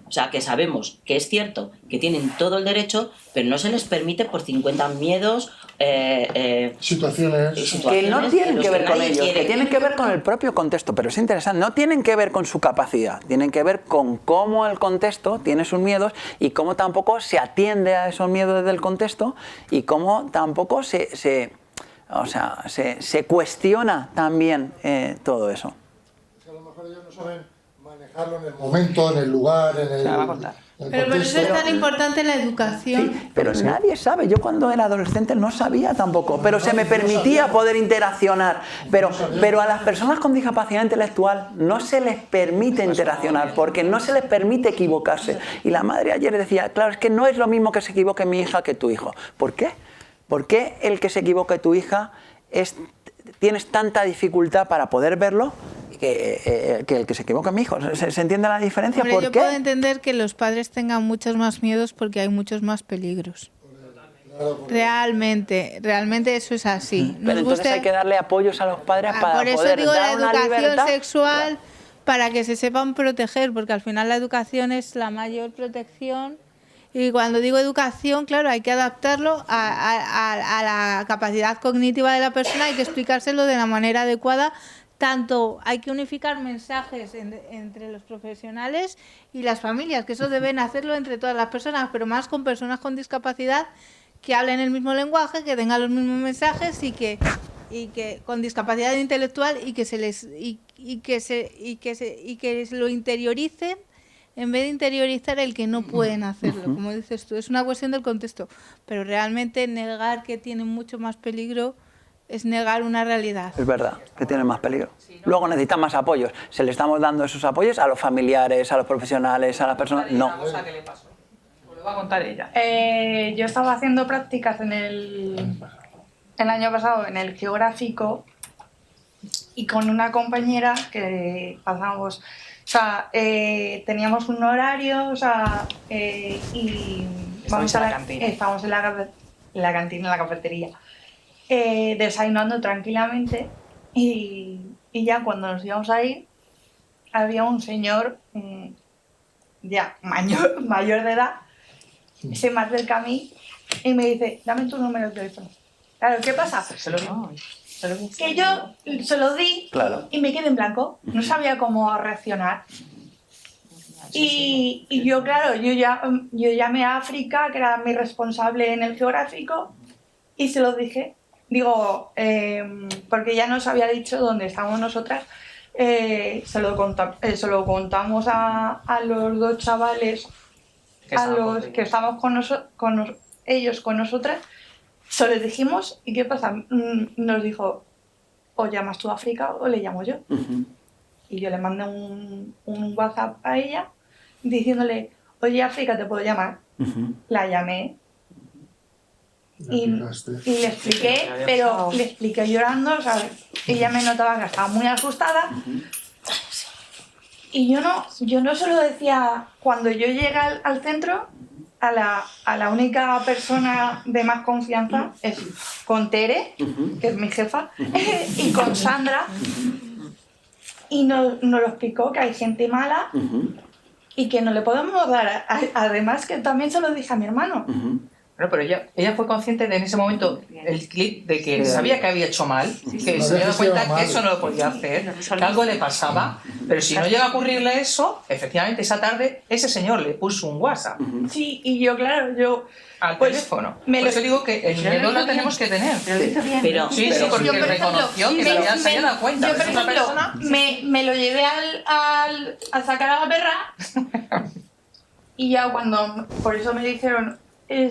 O sea, que sabemos que es cierto que tienen todo el derecho, pero no se les permite por 50 miedos, situaciones que no tienen que ver con ellos, que tienen que ver con el propio contexto, pero es interesante, no tienen que ver con su capacidad, tienen que ver con cómo el contexto tiene sus miedos y cómo tampoco se atiende a esos miedos del contexto y cómo tampoco se cuestiona también todo eso. A lo mejor ellos no saben manejarlo en el momento, en el lugar, en el... Se la va a contar. Pero por eso es tan importante la educación. Sí, pero nadie sabe. Yo cuando era adolescente no sabía tampoco, pero se me permitía poder interaccionar. Pero a las personas con discapacidad intelectual no se les permite interaccionar porque no se les permite equivocarse. Y la madre ayer decía, claro, es que no es lo mismo que se equivoque mi hija que tu hijo. ¿Por qué? ¿Por qué el que se equivoque tu hija tienes tanta dificultad para poder verlo? Que el que se equivoca mi hijo. ¿Se entiende la diferencia? Hombre, ¿Por yo qué? puedo entender que los padres tengan muchos más miedos porque hay muchos más peligros. Realmente eso es así. Pero entonces hay que darle apoyos a los padres para poder dar una libertad. Por eso digo la educación sexual, para que se sepan proteger, porque al final la educación es la mayor protección. Y cuando digo educación, claro, hay que adaptarlo a la capacidad cognitiva de la persona, hay que explicárselo de la manera adecuada. Tanto hay que unificar mensajes entre los profesionales y las familias, que eso deben hacerlo entre todas las personas, pero más con personas con discapacidad que hablen el mismo lenguaje, que tengan los mismos mensajes y que con discapacidad intelectual y que lo interioricen en vez de interiorizar el que no pueden hacerlo, como dices tú. Es una cuestión del contexto, pero realmente negar que tienen mucho más peligro es negar una realidad. Es verdad, que tienen más peligro. Luego necesitan más apoyos. ¿Se le estamos dando esos apoyos a los familiares, a los profesionales, a las personas? No. ¿Qué le pasó? Pues lo va a contar ella. Yo estaba haciendo prácticas el año pasado en el geográfico y con una compañera que pasamos, teníamos un horario, y estábamos en la cantina. Estábamos en la cantina, en la cafetería. Desayunando tranquilamente y ya cuando nos íbamos a ir había un señor ya mayor de edad, se me acerca a mí y me dice, dame tu número de teléfono. Claro, ¿qué pasa? Que yo se lo di y me quedé en blanco, no sabía cómo reaccionar. Y yo, claro, yo llamé a África, que era mi responsable en el geográfico, y se lo dije. Digo, porque ya nos había dicho dónde estábamos nosotras, se lo contamos a los dos chavales, a los que estamos ellos con nosotras, se les dijimos, ¿y qué pasa? Nos dijo, o llamas tú a África o le llamo yo. Y yo le mandé un WhatsApp a ella diciéndole, oye África, ¿te puedo llamar? La llamé. Y le expliqué, pero le expliqué llorando, o sea, ella me notaba que estaba muy asustada. Y yo no se lo decía cuando yo llegué al centro, a la única persona de más confianza es con Tere, que es mi jefa, y con Sandra. Y nos lo explicó que hay gente mala y que no le podemos dar. Además que también se lo dije a mi hermano. Bueno, pero ella fue consciente en ese momento el clip de que sabía que había hecho mal, que se había dado cuenta que eso no lo podía hacer, que algo le pasaba, pero si no llega a ocurrirle eso, efectivamente esa tarde ese señor le puso un WhatsApp. Sí, y yo, claro, al pues, teléfono. Por eso digo que el miedo lo tenemos que tener. Pero sí, porque yo, por reconoció ejemplo, que se había dado cuenta. Yo, por Esa ejemplo, persona me lo llevé a sacar a la perra y ya cuando, por eso me dijeron,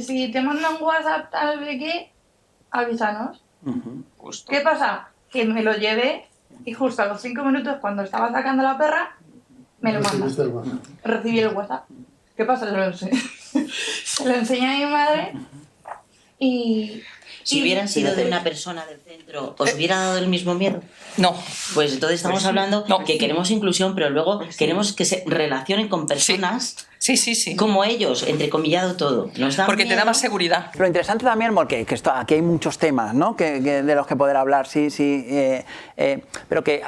si te mandan WhatsApp tal vez que, avísanos. Justo. ¿Qué pasa? Que me lo llevé y justo a los 5 minutos cuando estaba sacando a la perra, me lo mandan. Recibí el WhatsApp. ¿Qué pasa? Se lo enseñé a mi madre y... Si hubieran sido de una persona del centro, ¿os hubiera dado el mismo miedo? No. Pues entonces estamos hablando que queremos inclusión, pero luego queremos que se relacionen con personas como ellos, entrecomillado todo. Nos da porque miedo. te da más seguridad. Lo interesante también, porque aquí hay muchos temas, ¿no? De los que poder hablar, pero que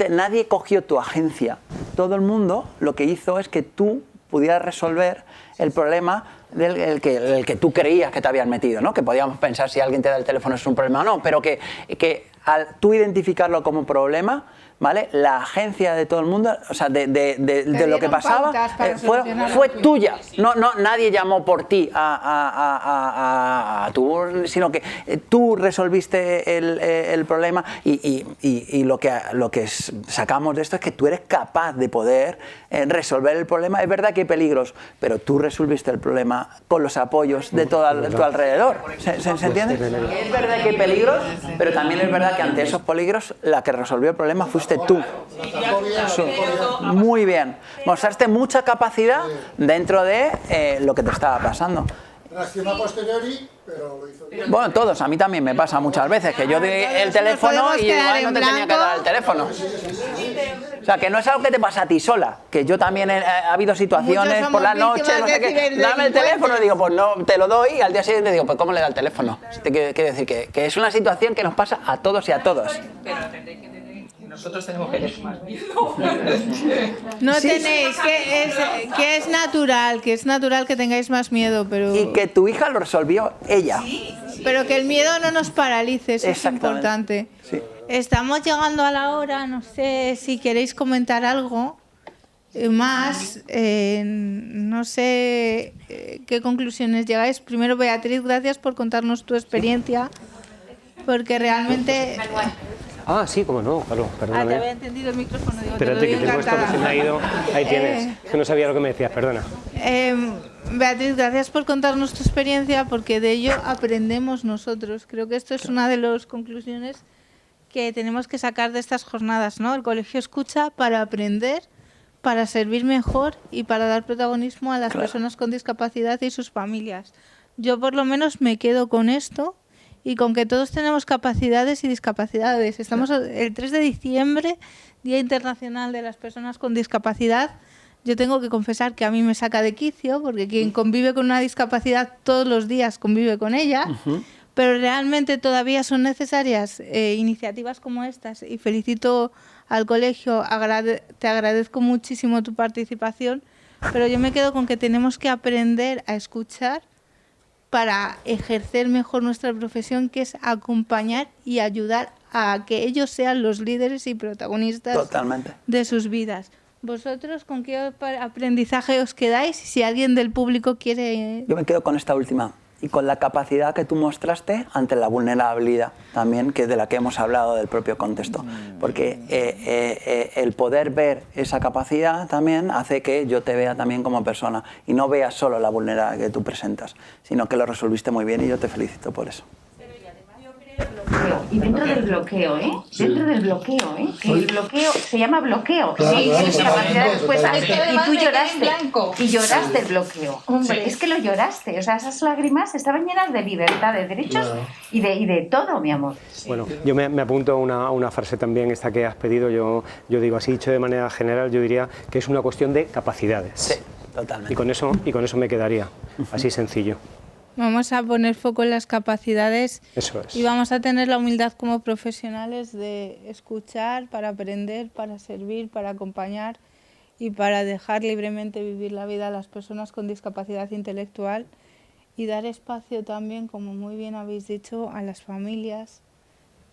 nadie cogió tu agencia. Todo el mundo lo que hizo es que tú pudieras resolver el problema el que tú creías que te habías metido, ¿no? Que podíamos pensar si alguien te da el teléfono es un problema o no, pero que al tú identificarlo como problema, ¿vale? La agencia de todo el mundo, o sea, de lo que pasaba, fue tuya. No, nadie llamó por ti a tú, sino que tú resolviste el problema y lo que sacamos de esto es que tú eres capaz de poder resolver el problema. Es verdad que hay peligros, pero tú resolviste el problema con los apoyos de todo tu alrededor. ¿Se entiende? Es verdad que hay peligros, pero también es verdad que ante esos peligros la que resolvió el problema fuiste tú. Muy bien. Mostraste mucha capacidad dentro de lo que te estaba pasando. Reaccionó a posteriori, pero lo hizo bien. Bueno, todos, a mí también me pasa muchas veces que yo doy el teléfono y igual no te tenía que dar el teléfono. O sea, que no es algo que te pasa a ti sola, que yo también ha habido situaciones por la noche, no sé qué, dame el teléfono y digo, pues no, te lo doy y al día siguiente digo, pues ¿cómo le da el teléfono? Quiero decir que es una situación que nos pasa a todos y a todas. Nosotros tenemos que tener más miedo. No tenéis, que es natural que tengáis más miedo, pero... Y que tu hija lo resolvió ella. Pero que el miedo no nos paralice, eso es importante. Sí. Estamos llegando a la hora, no sé si queréis comentar algo más, no sé qué conclusiones llegáis. Primero, Beatriz, gracias por contarnos tu experiencia, porque realmente... Ah, sí, cómo no, claro, perdóname. te había entendido el micrófono. Digo, espérate, que tengo esto que se me ha ido. Ahí tienes. Que no sabía lo que me decías, perdona. Beatriz, gracias por contarnos tu experiencia, porque de ello aprendemos nosotros. Creo que esto es una de las conclusiones que tenemos que sacar de estas jornadas, ¿no? El colegio escucha para aprender, para servir mejor y para dar protagonismo a las personas con discapacidad y sus familias. Yo por lo menos me quedo con esto y con que todos tenemos capacidades y discapacidades. Estamos el 3 de diciembre, Día Internacional de las Personas con Discapacidad. Yo tengo que confesar que a mí me saca de quicio, porque quien convive con una discapacidad todos los días convive con ella, pero realmente todavía son necesarias iniciativas como estas, y felicito al colegio, te agradezco muchísimo tu participación, pero yo me quedo con que tenemos que aprender a escuchar para ejercer mejor nuestra profesión, que es acompañar y ayudar a que ellos sean los líderes y protagonistas de sus vidas. ¿Vosotros con qué aprendizaje os quedáis? Si alguien del público quiere... Yo me quedo con esta última y con la capacidad que tú mostraste ante la vulnerabilidad también, que de la que hemos hablado del propio contexto. Porque el poder ver esa capacidad también hace que yo te vea también como persona y no vea solo la vulnerabilidad que tú presentas, sino que lo resolviste muy bien y yo te felicito por eso. Y dentro del bloqueo, dentro del bloqueo, que el bloqueo se llama bloqueo, tienes capacidad de respuesta, y tú lloraste, y lloraste el bloqueo. Hombre, es que lo lloraste, o sea, esas lágrimas estaban llenas de libertad, de derechos y de todo, mi amor. Bueno, yo me apunto a una frase también, esta que has pedido, yo digo así, dicho de manera general, yo diría que es una cuestión de capacidades. Sí, totalmente. Y con eso me quedaría, así sencillo. Vamos a poner foco en las capacidades. Eso es. Y vamos a tener la humildad como profesionales de escuchar, para aprender, para servir, para acompañar y para dejar libremente vivir la vida a las personas con discapacidad intelectual. y dar espacio también, como muy bien habéis dicho, a las familias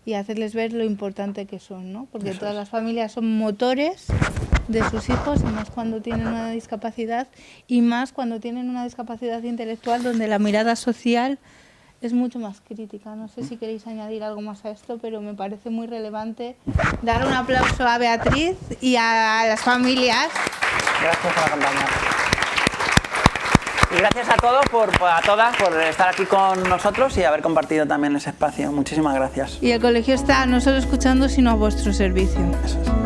y hacerles ver lo importante que son, ¿no? Porque todas las familias son motores de sus hijos, y más cuando tienen una discapacidad, y más cuando tienen una discapacidad intelectual, donde la mirada social es mucho más crítica. No sé si queréis añadir algo más a esto, pero me parece muy relevante dar un aplauso a Beatriz y a las familias. Gracias por acompañarnos. Y gracias a todos, a todas, por estar aquí con nosotros y haber compartido también ese espacio. Muchísimas gracias. Y el colegio está no solo escuchando, sino a vuestro servicio. Eso es.